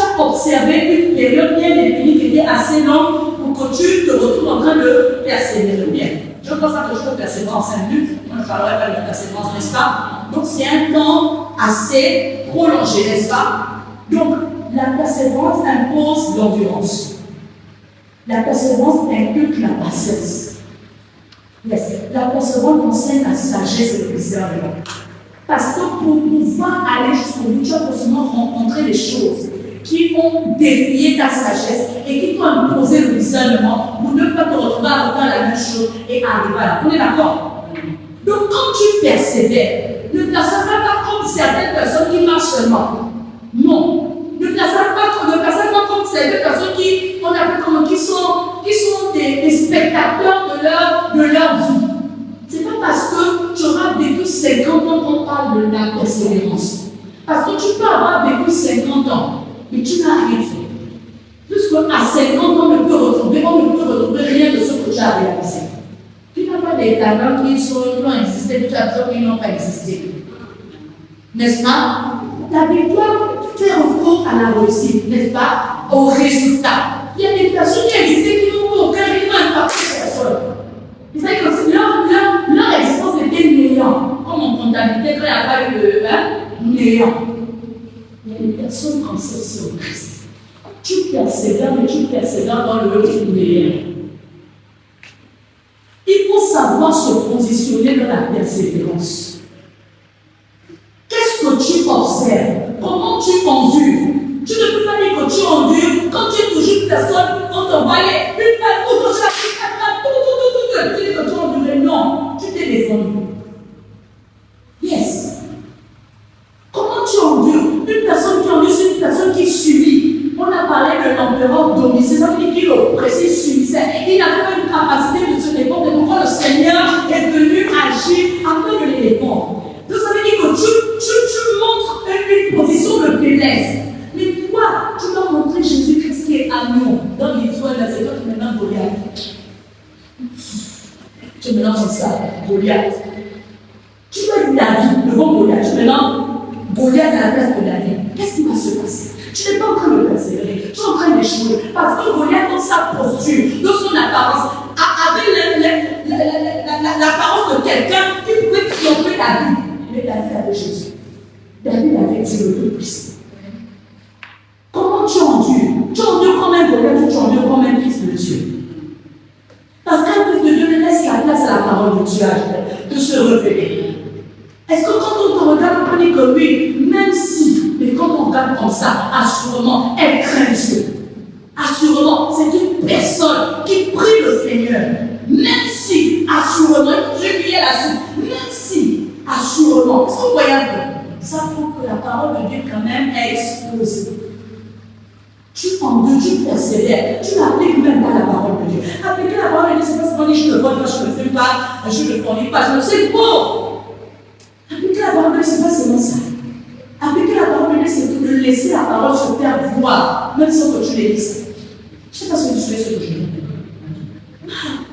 as observé une période bien définie qui était assez longue pour que tu te retrouves en train de persévérer bien. Je pense que je peux persévérer en 5 minutes. On ne parlerait pas de persévérance, n'est-ce pas? Donc c'est un temps assez prolongé, n'est-ce pas? Donc la persévérance impose l'endurance. La persévérance implique la patience. Yes. La persévérance enseigne la sagesse et le discernement. Parce que pour pouvoir aller jusqu'au bout, tu vas forcément rencontrer des choses qui vont défier ta sagesse et qui vont imposer le discernement pour ne pas te retrouver à faire la même chose et arriver à la fin. On est d'accord? Donc quand tu persévères, ne persévère pas comme certaines personnes qui marchent seulement. Non. Ne persévère pas comme certaines personnes qui sont des spectateurs de leur vie. Ce n'est pas parce que tu auras vécu 50 ans qu'on parle de la persévérance. Parce que tu peux avoir vécu 50 ans, mais tu n'as rien fait. Puisqu'à 50 ans, on ne peut retrouver rien de ce que tu as réalisé. Tu n'as pas des talents qui ont existé, tu as dit qu'ils n'ont pas existé. N'est-ce pas? La victoire fait recours à la réussite, n'est-ce pas? Au résultat. Il y a des personnes qui existaient qui n'ont aucun impact sur personne. C'est-à-dire que leur existence était néant. Comme en comptabilité, quand il n'y a pas eu de néant. Il y a des personnes comme ça sur Christ. Tu persévères, mais tu persévères dans le néant. Il faut savoir se positionner dans la persévérance. Qu'est-ce que tu observes? Comment tu endures? Tu ne peux pas dire que tu endures quand tu es toujours une personne, on t'envoyait une balle ou tu dis que tu endures. Non, tu t'es défendu. Yes. Comment tu endures? Une personne qui endure, c'est une personne qui subit. On a parlé de l'empereur Domitian, ça veut dire qu'il oppressait, subissait. Il n'avait pas une capacité de se défendre. Et pourquoi le Seigneur est venu agir afin de les défendre? Donc ça veut dire que tu montres une position de faiblesse. Mais toi, tu dois montrer Jésus-Christ qui est à nous. Dans l'histoire, c'est toi qui maintenant Goliath. Tu me lances ça, Goliath. Tu dois dire David devant Goliath. Tu me lances Goliath à la place de David. Qu'est-ce qui va se passer? Tu n'es pas en train de persévérer. Tu es en train d'échouer. Parce que Goliath, dans sa posture, dans son apparence, avait l'apparence de quelqu'un qui pouvait triompher David. Mais David avait Jésus. David avait Dieu le Tout-Puissant. Comment tu endures? Tu endures comme un Goliath ou tu endures comme un fils de Dieu? Parce qu'un fils de Dieu ne laisse la place à la parole de Dieu de se révéler. Est-ce que quand on te regarde, on dit que oui, même si, mais quand on regarde comme ça, assurément, elle craint Dieu. Assurément, c'est une personne qui prie le Seigneur. Même si, assurément, Dieu lui est la suite. Même si, assurément, est-ce que vous voyez un peu? Ça prouve que la parole de Dieu, quand même, est explosée. Tu endures, tu persévères, tu n'appliques même pas la parole de Dieu. Appliquer la parole de Dieu, c'est pas seulement dire je ne vois pas, je ne fais pas, je ne fournis pas, je ne sais pas. Appliquer la parole de Dieu, c'est pas seulement ça. Appliquer la parole de Dieu, c'est de laisser la parole se faire voir, même sans que tu les lises. Je ne sais pas si vous savez ce que je dis.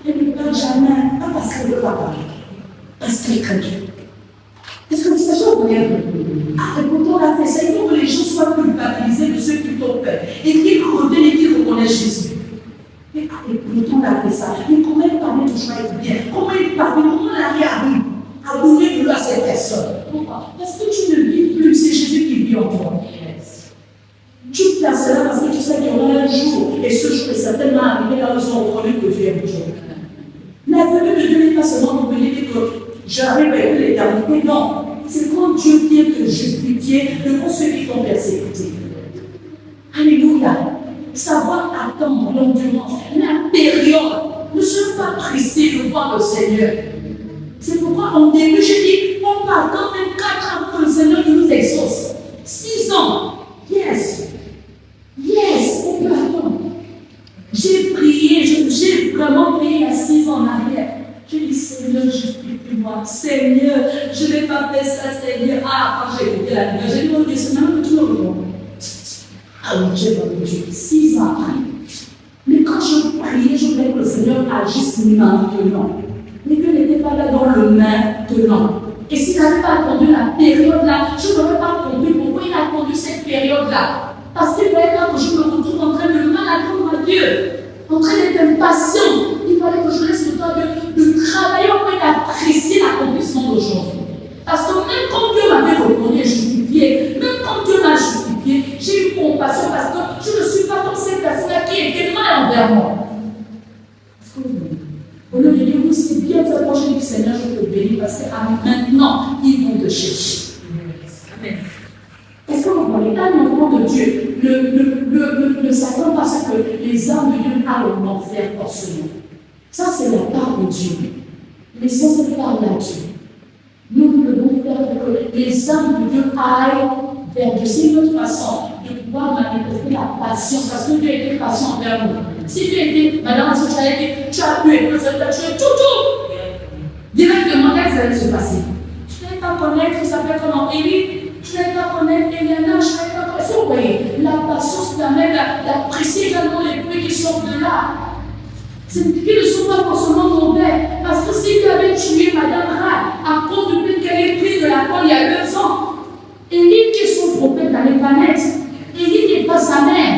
Elle ne parle jamais, pas parce qu'elle ne veut pas parler, parce qu'elle craint Dieu. Est-ce que vous savez ce que et pourtant on a fait ça, il faut que les gens soient culpabilisés de ceux qui t'ont fait. Et qu'ils reviennent et qu'ils reconnaissent Jésus. Et pourtant on a fait ça. Mais comment il parlait de choix et bien? Comment il parlait? Comment on arrive à donner de l'eau à cette personne? Pourquoi? Parce que tu ne vis arrivé là où ils ont reconnu que Dieu est toujours. La venue de Dieu n'est pas seulement pour venir dire que j'arrive avec l'éternité. Non, c'est quand Dieu vient te justifier devant ceux qui t'ont persécuté. Alléluia. Savoir attendre l'endurance, la période. Ne soyons pas pressés de voir le Seigneur. C'est pourquoi en début, j'ai dit, on peut attendre même 4 ans pour que le Seigneur nous exauce. 6 ans. Yes. Yes, on peut attendre. J'ai prié, j'ai vraiment prié il y a 6 ans en arrière. J'ai dit, Seigneur, justifie-moi. Seigneur, je n'ai pas fait ça, Seigneur. Ah, quand j'ai écouté la lumière, j'ai dit, oh Dieu, c'est maintenant que tu me regardes. Ah oui, j'ai pas de Dieu. 6 ans après. Mais quand je priais, je voulais que le Seigneur agisse maintenant. Mais Dieu n'était pas là dans le maintenant. Et s'il n'avait pas attendu la période-là, je n'aurais pas compris pourquoi il a attendu cette période-là. Parce qu'il fallait pas que je me retrouve en train de mal attendre à Dieu, en train d'être impatient. Il fallait que je laisse le temps de travailler au point d'apprécier l'accomplissement d'aujourd'hui. Parce que même quand Dieu m'avait reconnu et justifié, même quand Dieu m'a justifié, j'ai eu compassion parce que je ne suis pas comme cette personne-là qui était mal envers moi. Au lieu de dire, oui, c'est bien fait, moi je dis, Seigneur, je te bénis parce que maintenant, ils vont te chercher. Amen. Est-ce que vous voyez, un enfant de Dieu ne s'attend pas à ce que les âmes de Dieu aillent en enfer forcément. Ça, c'est la part de Dieu. Mais ça, c'est la part de Dieu. Nous devons faire que les âmes de Dieu aillent vers Dieu. C'est notre façon de pouvoir manifester la patience, parce que Dieu était patient envers nous. Si tu étais, madame, si tu as été, tu as pu être, tu as tout. Directement, qu'est-ce qui allait se passer? Tu n'allais pas connaître, il s'appelle comment? Élie. Tu n'allais pas connaître Eliana, tu n'allais pas connaître. Vous voyez, la patience permet d'apprécier également les fruits qui sortent de là. Qui ne sont pas forcément mauvais. Parce que si tu avais tué Madame Ra à cause du fait qu'elle ait pris de la poêle il y a 2 ans, Élie, qui est son prophète, n'allait pas naître. Élie n'est pas sa mère.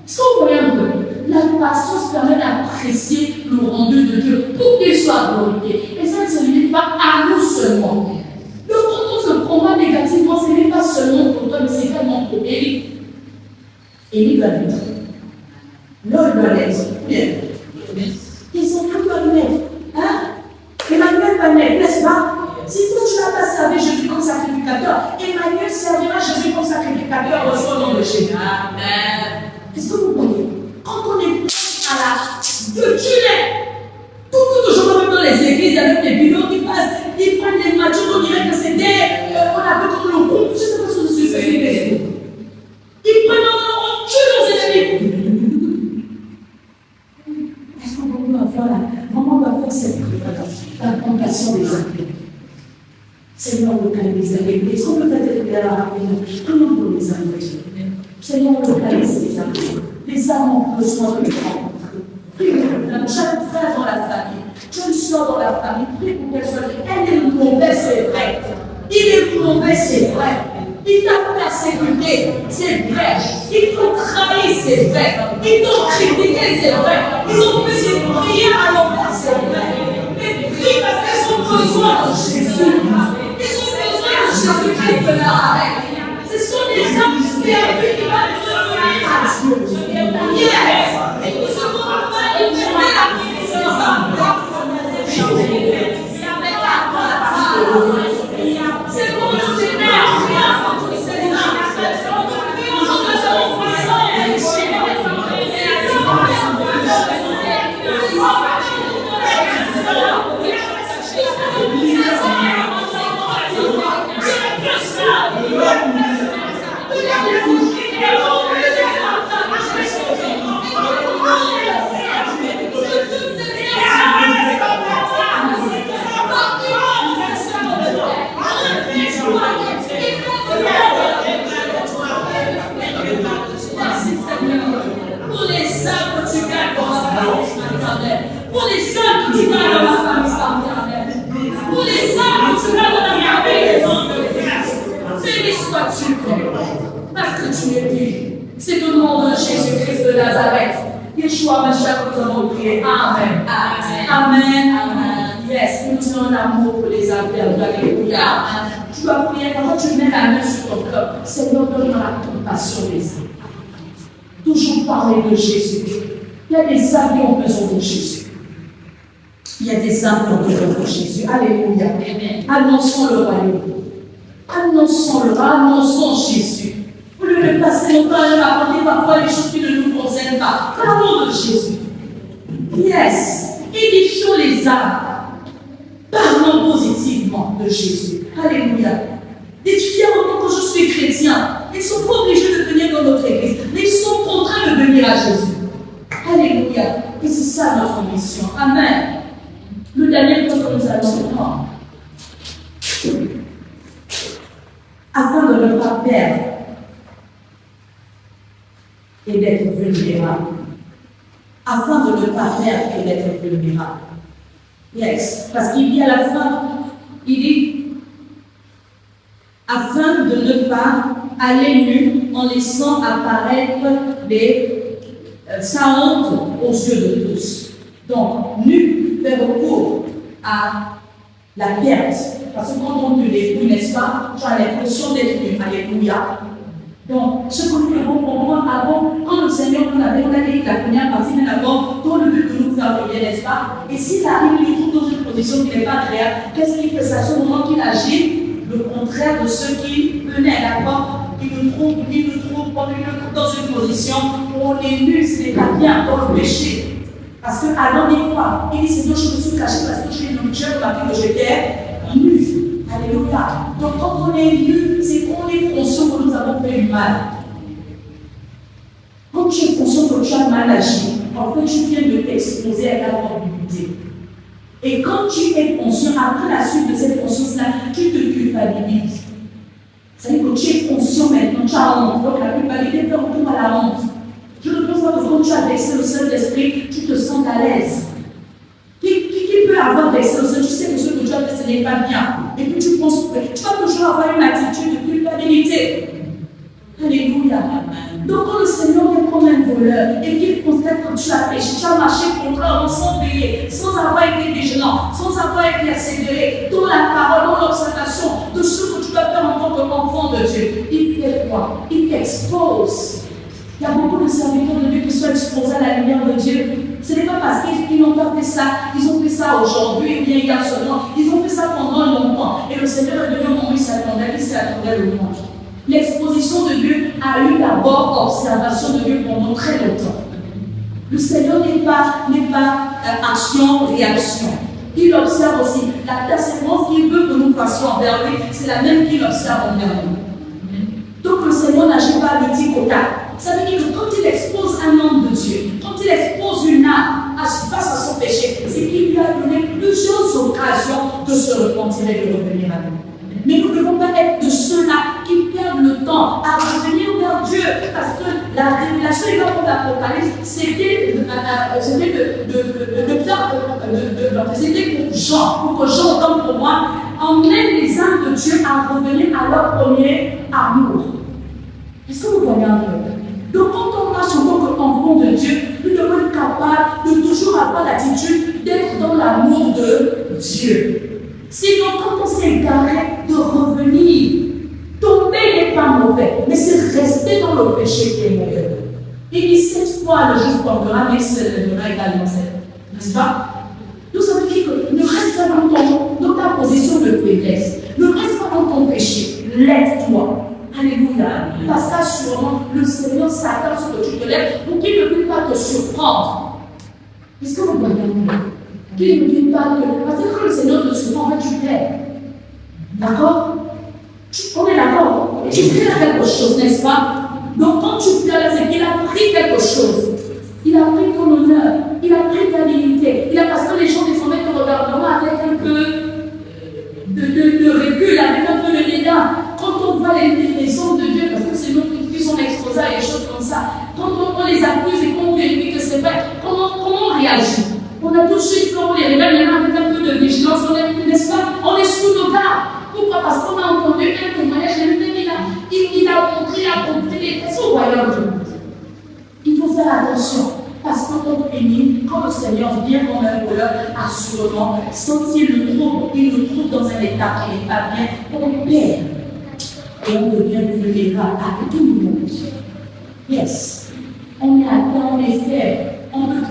Est-ce que vous voyez un peu? La patience permet d'apprécier le rendu de Dieu pour qu'il soit glorifié. Et ça ne se limite pas à nous seulement. Donc, quand on se combat négativement, ce n'est pas seulement pour toi, mais c'est également pour Élie. Élie va naître. L'homme va naître. Ils ont tout va naître. Hein? Emmanuel va naître, n'est-ce pas? Si toi tu n'as pas servi Jésus comme sacrificateur, Emmanuel servira Jésus comme sacrificateur au nom de Jésus. Amen. Est-ce que vous voyez? Quand on est à la de tuer, toujours même dans les églises, avec des vidéos qui passent, ils prennent des matchs, on dirait que c'était, on appelle comme le groupe, je ne sais pas si vous suivez. Ils prennent, on tue nos ennemis. Est-ce qu'on va faire là? Comment on va faire cette implantation des âmes? Seigneur, localise les âmes. Est-ce qu'on peut faire cette prière rapidement? Comment pour les âmes? Seigneur, localise les âmes. Les âmes ont besoin de les rencontrer. Chaque frère dans la famille, chaque soeur dans la famille, prie pour qu'elle soit. Elle est mauvaise, c'est vrai. Il est mauvais, c'est vrai. Il t'a persécuté, c'est vrai. Ils t'ont trahi, c'est vrai. Ils t'ont critiqué, c'est vrai. Ils ont fait des prières à l'envers, c'est vrai. Mais prie parce qu'ils ont besoin de Jésus. Ils ont besoin de Jésus-Christ de leur arrêt. Ce sont des âmes perdues qui vont revenir à Dieu. Yes! Et nous sommes en train de faire la puissance. C'est pour le Seigneur. Pour les âmes que tu gardes dans la famille maternelle, pour les âmes que tu gardes dans la famille maternelle, pour les âmes que tu gardes dans la famille des hommes, béni sois-tu, parce que tu es digne. C'est au nom de Jésus-Christ de Nazareth. Yeshua, ma chère, nous avons prié. Amen. Amen. Amen. Amen. Yes, nous avons un amour pour les âmes perdues. Alléluia. Tu vas prier quand tu mets la main sur ton cœur. Seigneur, donne-moi la compassion des âmes. Toujours parler de Jésus. Il y a des âmes qui ont besoin de Jésus. Il y a des âmes qui ont besoin de Jésus. Alléluia. Annonçons le royaume. Annonçons Jésus. Au lieu de passer notre temps à raconter parfois les choses qui ne nous concernent pas, parlons de Jésus. Yes. Édifions les âmes. Parlons positivement de Jésus. Alléluia. Dites fièrement quand je suis chrétien. Ils ne sont pas obligés de venir dans notre église, mais ils sont contraints de venir à Jésus. Alléluia. Et c'est ça notre mission. Amen. Le dernier point que nous allons prendre, afin de ne pas perdre et d'être vulnérable. Afin de ne pas perdre et d'être vulnérable. Yes. Parce qu'il dit à la fin, il dit, afin de ne pas aller nu en laissant apparaître sa honte aux yeux de tous. Donc, nu fait recours à la perte. Parce que quand on te dépouille, n'est-ce pas, tu as l'impression d'être nu. Alléluia. Donc, ce que nous devons comprendre avant, quand le Seigneur on a dit la première partie, mais d'abord, dans le but de nous faire le bien, n'est-ce pas? Et s'il arrive, il trouve dans une position qui n'est pas agréable, qu'est-ce qu'il fait? C'est à ce moment qu'il agit le contraire de ceux qui venaient, d'accord? Il nous trouve dans une position où on est nu, ce n'est pas bien, dans le péché. Parce que Adam dit quoi? Il dit, Seigneur, je me suis caché parce que je suis dans le ciel, que j'étais nu. Alléluia. Donc quand on est nu, c'est qu'on est conscient que nous avons fait du mal. Quand tu es conscient que tu as mal agi, en fait, tu viens de t'exposer à la culpabilité. Et quand tu es conscient, après la suite de cette conscience-là, tu te culpabilises. C'est-à-dire que tu es conscient maintenant, tu as honte. Donc la culpabilité fait recours à la honte. Je ne pense pas que quand tu as vexé le Saint-Esprit, tu te sens à l'aise. Qui peut avoir vexé le Saint-Esprit? Tu sais que ce que tu as fait, ce n'est pas bien. Et puis tu penses que tu vas toujours avoir une attitude de culpabilité. Alléluia. Donc quand le Seigneur est comme un voleur et qu'il constate que tu as péché, tu as marché contrairement sans payer, sans avoir été vigilant, sans avoir été accéléré, dans la parole, dans l'observation de ce que tu dois faire en tant qu'enfant de Dieu, il fait quoi? Il t'expose. Il y a beaucoup de serviteurs de Dieu qui sont exposés à la lumière de Dieu. Ce n'est pas parce qu'ils n'ont pas fait ça, ils ont fait ça aujourd'hui, ou bien il y a seulement, ils ont fait ça pendant longtemps. Et le Seigneur est venu au moment où il s'attendait le moment. L'exposition de Dieu a eu d'abord observation de Dieu pendant très longtemps. Le Seigneur n'est pas action-réaction. Il observe aussi. La persévérance qu'il veut que nous fassions envers lui, c'est la même qu'il observe envers nous. Donc le Seigneur n'agit pas de petit quota. Ça veut dire que quand il expose un homme de Dieu, quand il expose une âme face à son péché, c'est qu'il lui a donné plusieurs occasions de se repentir et de revenir à lui. Mais nous ne devons pas être de ceux-là qui perdent le temps à revenir vers Dieu. Parce que la révélation et l'ordre d'Apocalypse, c'était pour Jean, pour que Jean entende pour moi, emmène les âmes de Dieu à revenir à leur premier amour. Est-ce que vous voyez un peu? Donc quand on marche en tant qu'enfant de Dieu, nous devons être capables de toujours avoir l'attitude d'être dans l'amour de Dieu. Sinon, quand on s'est égaré, de revenir. Tomber n'est pas mauvais, mais c'est rester dans le péché qui est mauvais. Il dit 7 fois le juste tombera, mais il se lèvera également 7. N'est-ce pas? Donc ça veut dire que ne reste pas dans ta position de faiblesse. Ne reste pas dans ton péché. Lève-toi. Alléluia. Parce qu'assurément, le Seigneur s'attend à ce que tu te lèves pour qu'il ne puisse pas te surprendre. Est-ce que vous voyez? Qu'il ne vienne pas que. Parce que quand le Seigneur te surprend, tu perds. D'accord? On est d'accord? Tu perds quelque chose, n'est-ce pas? Donc quand tu perds, c'est qu'il a pris quelque chose. Il a pris ton honneur. Il a pris ta dignité. Parce que les gens désormais te regarderont avec un peu de recul, avec un peu de dédain. Quand on voit les hommes de Dieu, parce que c'est nous qui sont exposés à des choses comme ça, quand on les accuse et qu'on vérifie que c'est vrai, comment on réagit? On a tout de suite, quand on les révèle, les mains avec un peu de vigilance, n'est-ce pas? On est sous nos gardes. Pourquoi? Parce qu'on a entendu un témoignage de lui-même, il a montré, il a compris les personnes voyant de nous. Il faut faire attention, parce que quand on finit, quand le Seigneur vient comme un voleur, assurément, sans il nous trouve dans un état qui n'est pas bien, on perd. Et on devient vulnérable à tout le monde. Yes. On est atteint, on est faible. On peut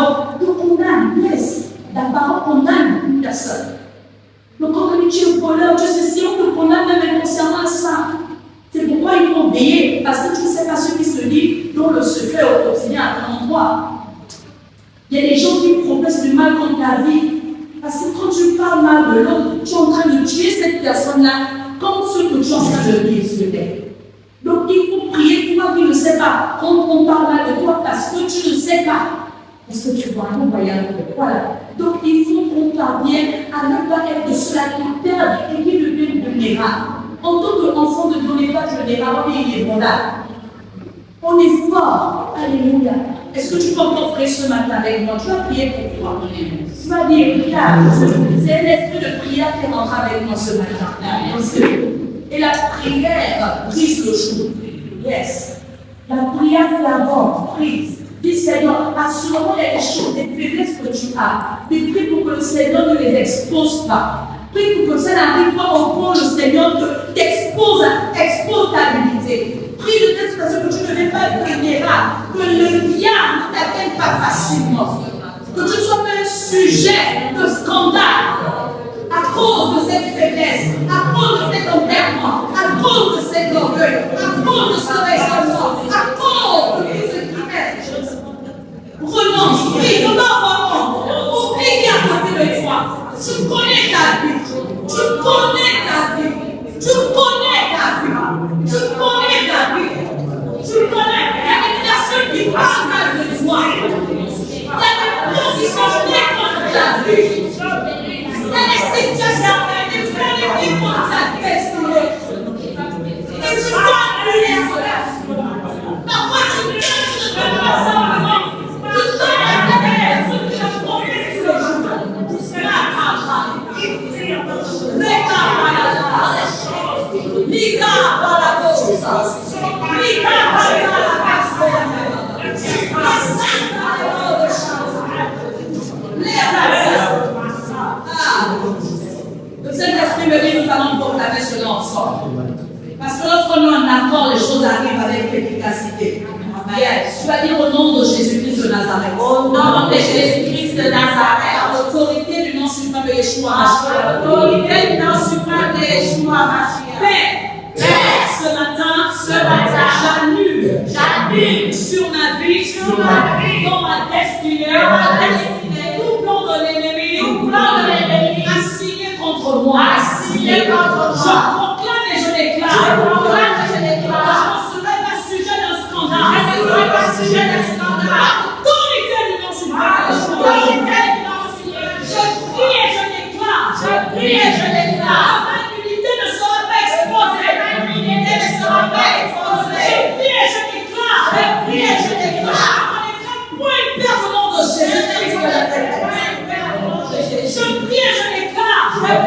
parole. Donc on a, yes, la parole, on a une personne. Donc quand on dit tu es voleur, tu sais, si on te condamne même inconsciemment à ça. C'est pourquoi il faut veiller, parce que tu ne sais pas ce qui se dit dans le secret au quotidien à ton endroit. Il y a des gens qui professent du mal contre ta vie. Parce que quand tu parles mal de l'autre, tu es en train de tuer cette personne-là comme ce que tu es en train de vivre sur terre. Donc il faut prier, toi qui ne sais pas, quand on parle mal de toi parce que tu ne sais pas. Parce que tu vois un voyage. Voilà. Donc il faut qu'on parvienne à ne pas être de ceux-là qui perdent et qui deviennent vulnérables. En tant qu'enfant de Dieu, on n'est pas vulnérable, mais il est vulnérable. On est fort. Alléluia. Est-ce que tu peux encore prier ce matin avec moi? Tu vas prier pour toi. Tu vas dire, regarde, c'est un esprit de prière qui rentre avec moi ce matin. Et la prière brise le jour. Yes. La prière c'est avant, prise. Dis Seigneur, assurément il y a des choses, des faiblesses que tu as. Mais prie pour que le Seigneur ne les expose pas. Prie pour que ça n'arrive pas au point où le Seigneur t'expose ta dignité. Prie de telle façon que tu ne deviens pas vulnérable, que le diable ne t'atteigne pas facilement, que tu ne sois pas un sujet de scandale à cause de cette faiblesse, à cause de cet enterrement, à cause de cet orgueil, à cause de ce raisonnement, à cause de tout ce qui est. Renonce, prie, renonce, oublie qui est à côté de toi. Tu connais ta vie, tu connais ta vie, tu connais ta vie, tu connais ta vie, tu connais. Il y a des personnes qui parlent mal de toi. Il y a des choses qui sont venues contre ta vie. Il y a des situations, des frères qui contre ta destinée. Et tu dois prier cela. Parfois tu ne peux pas simplement. Tu dois rester ce que je professe ce jour. C'est la le Saint-Esprit me dit nous allons proclamer cela ensemble. Parce que lorsque nous en accord, les choses arrivent avec efficacité. Yes. Tu vas dire au nom de Jésus-Christ de Nazareth. Au nom de Jésus-Christ de Nazareth. À l'autorité du nom suprême de Yeshua. À l'autorité du nom suprême de Yeshua. Père, ce matin, j'annule sur ma vie, dans ma destinée, tout plan de l'ennemi, assigné contre moi. Je proclame et je déclare. Je ne serai pas sujet d'un scandale. Autorité du nom suprême. Je prie et je déclare. Ma dignité ne sera pas exposée. Je prie et je déclare. On est point perdre au nom de Jésus-Christ de la terre. Je prie et je déclare. C'est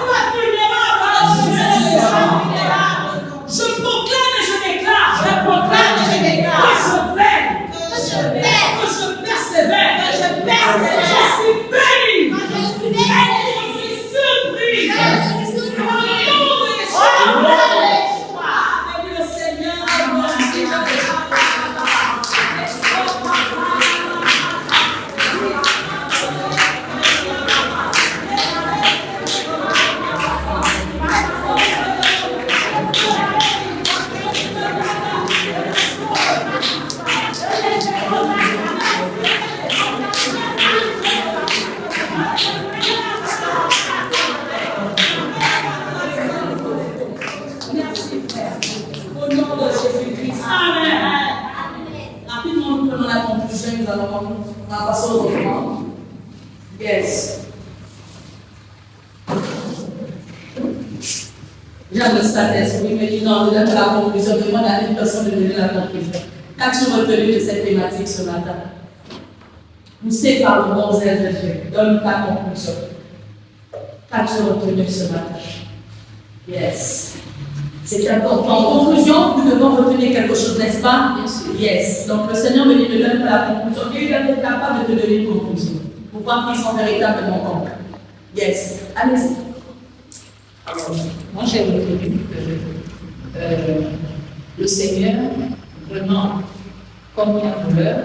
pas vulnérable à la je proclame et je déclare. Que je persévère. Je suis béni. Je suis surpris. Le Seigneur au nom de Jésus-Christ. Amen. Rapidement, nous prenons la conclusion, on va passer au document. Yes. Jean de Saint-Esprit me dit non, donne la conclusion, demande à une personne de donner la conclusion. Qu'as-tu retenu de cette thématique ce matin? Poussé par le bon zèle de Dieu, donne ta conclusion. Qu'as-tu retenu ce matin? Yes. C'est important. En conclusion, nous devons retenir quelque chose, n'est-ce pas? Yes. Donc le Seigneur me dit de donner la conclusion. Et il va être capable de te donner une conclusion. Pour voir qu'ils sont véritablement compris. Yes. Allez-y. Alors, moi j'ai retenu que le Seigneur, vraiment, comme un voleur,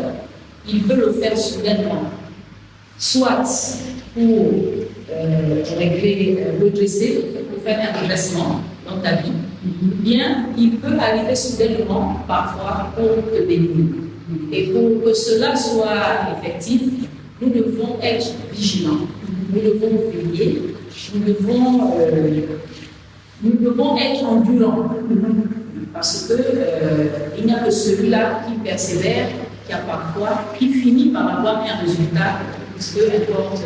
il peut le faire soudainement, soit pour redresser, pour faire un redressement dans ta vie, bien il peut arriver soudainement parfois pour te bénir. Et pour que cela soit effectif, nous devons être vigilants, nous devons veiller, nous devons être endurants. Parce que il n'y a que celui-là qui persévère, qui finit par avoir un résultat, puisque importe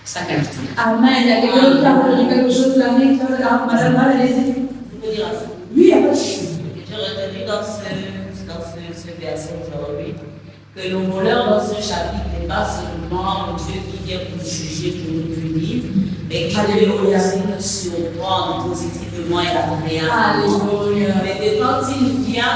sa qualité. Amen. Il y a quelqu'un qui a dit quelque chose là, madame, allez-y. Oui, il y a pas de souci. J'ai retenu dans ce verset aujourd'hui que le voleur dans ce chapitre n'est pas seulement un Dieu qui vient pour nous juger, pour nous punir, mais qui veut aussi nous surprendre positivement et agréablement. Mais que quand il vient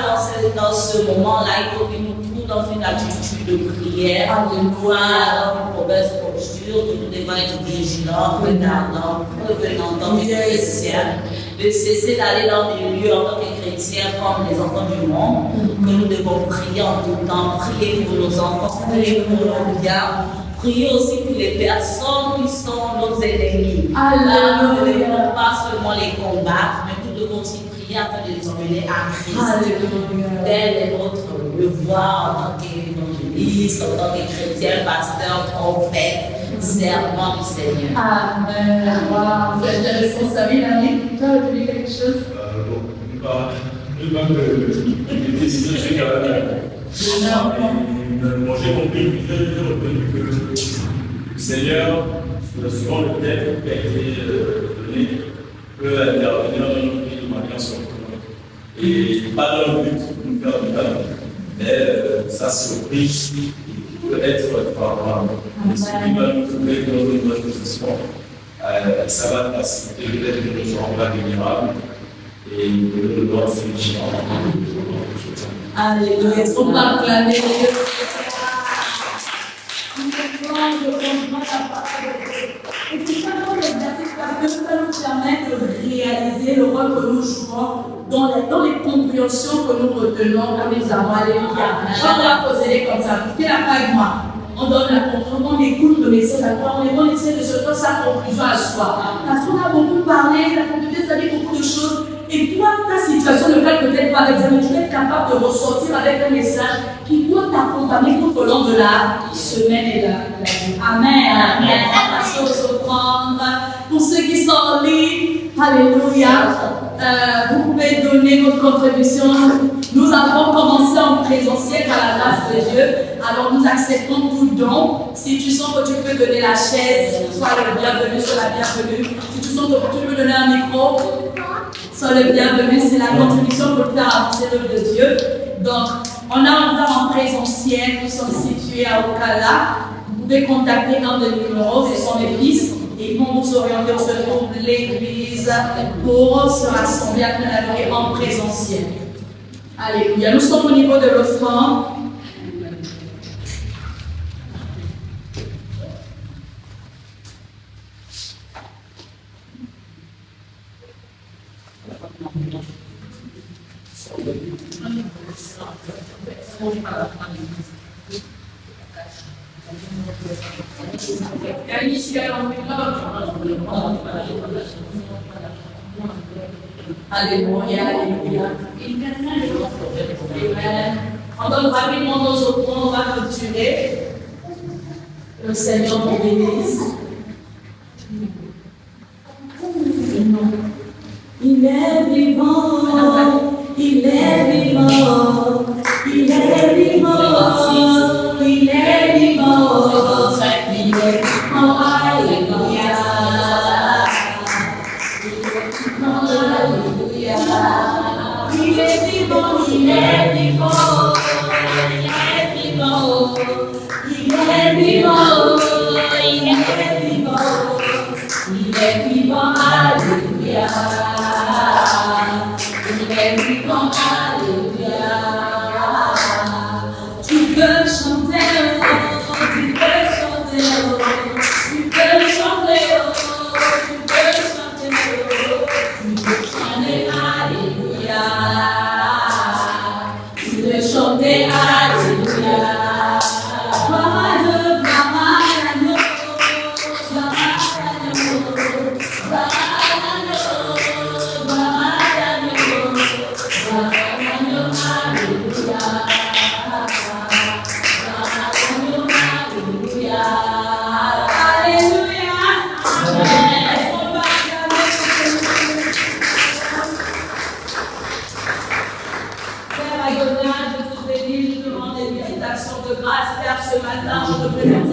dans ce moment-là, il faut qu'il nous trouve dans une attitude de prière, de gloire, de mauvaise posture, que nous devons être vigilants, regardants, revenant dans les chrétiens, de cesser d'aller dans des lieux en tant que chrétiens comme les enfants du monde, que nous devons prier en tout temps, prier pour nos enfants, prier pour nos biens, prier aussi pour les personnes qui sont nos ennemis. Nous ne devons pas seulement les combattre, mais nous devons aussi prier afin de les emmener à Christ. Tel est notre devoir en tant qu'évangéliste, en tant que chrétien, pasteur, prophète, servant du Seigneur. Amen. Wow. Vous êtes responsable, Amine. Tu as retenu quelque chose? Les décisions sur moi j'ai compris que le Seigneur, selon le thème qui a été donné, peut intervenir dans notre vie de manière surprenante. Et pas dans le but de nous faire du mal, mais sa surprise peut être favorable. Et ce qui va nous trouver dans notre position, ça va faciliter le fait que nous serons pas vulnérables et que nous devons être vigilants. Alléluia. Est-ce qu'on peut acclamer Dieu? Et c'est tellement l'exercice parce que ça nous permet de réaliser le rôle que nous jouons dans les compréhensions que nous retenons dans les amants. Alléluia. Quand on va procéder comme ça, qui n'a pas avec moi? On donne la conclusion, on écoute le message, on essaie de se faire sa conclusion à soi. Parce qu'on a beaucoup parlé, la communauté, ça dit beaucoup de choses. Et toi, ta situation ne peut peut-être pas l'examiner, tu es capable de ressortir avec un message qui doit t'accompagner tout au long de la semaine et de la vie. Amen. Amen. On va se reprendre. Pour ceux qui sont en ligne, alléluia. Vous pouvez donner votre contribution. Nous avons commencé en présentiel par la grâce de Dieu. Alors nous acceptons tout don. Si tu sens que tu peux donner la chaise, sois le bienvenu, sois la bienvenue. Si tu sens que tu peux donner un micro, sois le bienvenu. C'est la contribution pour faire avancer l'œuvre de Dieu. Donc, on a encore en présentiel. Nous sommes situés à Ocala. Vous pouvez contacter un des numéros, ce sont les fils. Et ils vont vous orienter, on se trouve l'église pour se rassembler après l'adorer en présentiel. Alléluia. Nous sommes au niveau de l'offrande. Alléluia, alléluia. Amen. On donne rapidement nos offrandes, on va clôturer. Le Seigneur vous bénisse. Il est vivant, il est vivant, il est vivant, il est vivant, il est vivant, alléluia. Il est vivant, il est vivant, il est vivant, il est vivant, il est vivant, il est vivant, alléluia. Il est vivant, alléluia. Tu peux chanter, tu peux chanter, tu peux chanter, tu peux chanter, tu peux chanter, alléluia. Tu peux chanter, alléluia.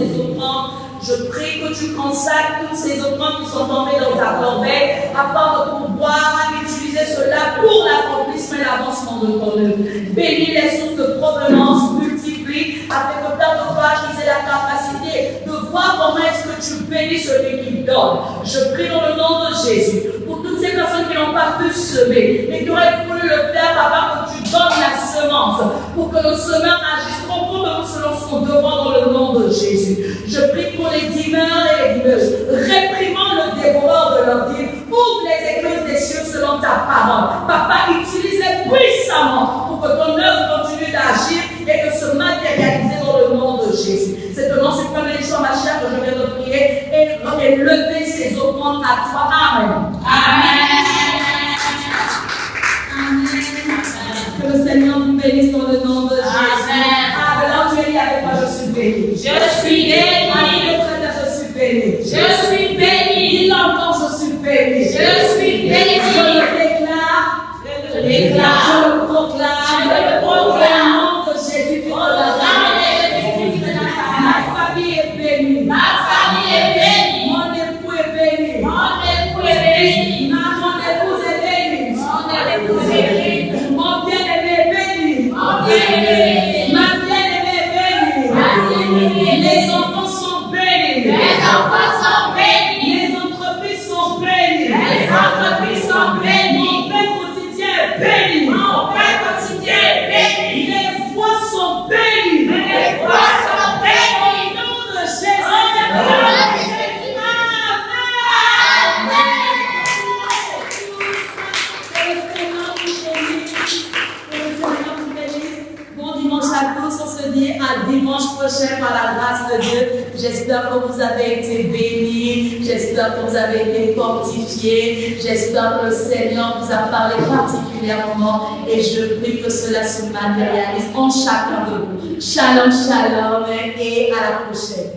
ces offrandes. Je prie que tu consacres toutes ces offrandes qui sont tombées dans ta corbeille afin de pouvoir utiliser cela pour l'accomplissement et l'avancement de ton œuvre. Bénis les sources de provenance, multiplie, afin que Père de gloire qu'ils aient la capacité de voir comment est-ce que tu bénis celui qui donne. Je prie dans le nom de Jésus pour toutes ces personnes qui n'ont pas pu semer, mais qui auraient voulu le faire, Papa, que tu donnes la semence pour que le semeur agisse profondément selon son devoir dans le nom de Jésus. Je prie pour les dîmeurs et les dîmeuses, réprimant le dévoreur de leur dîme, ouvre les écluses des cieux selon ta parole. Papa, utilise-les puissamment pour que ton œuvre continue d'agir et de se matérialiser dans le nom de Jésus. C'est au nom suprême de Yeshua Mashiach que je viens de prier et lever ces offrandes à toi. Amen. Amen. Que le Seigneur nous bénisse dans le nom de Jésus. Alors tu es dit avec moi, je suis béni. Je suis béni. Je suis béni. Je suis béni. Dis-le encore, je suis béni. Je suis béni. Je le déclare. Je le déclare. Je le proclame. Je le proclame. Au nom de Jésus. Ma famille est bénie. Ma famille est bénie. Mon époux est béni. Mon époux est béni. Mon épouse est bénie. Mon épouse est bénie. Mon bien-aimé est béni. Mon bien-aimé est béni. Ma bien-aimée est bénie. Ma bien-aimée est bénie. Les enfants sont bénis. Les enfants sont bénis. Les entreprises sont bénies. Les entreprises sont bénies. Mon pain quotidien est béni. Mon pain quotidien est béni. Les voix sont bénies. Les voix sont bénies. Au nom de Jésus. Bon dimanche à tous, on se dit à dimanche prochain par la grâce de Dieu. J'espère que vous avez été bénis, j'espère que vous avez été fortifiés, j'espère que le Seigneur vous a parlé particulièrement et je prie que cela se matérialise en chacun de vous. Shalom, shalom et à la prochaine.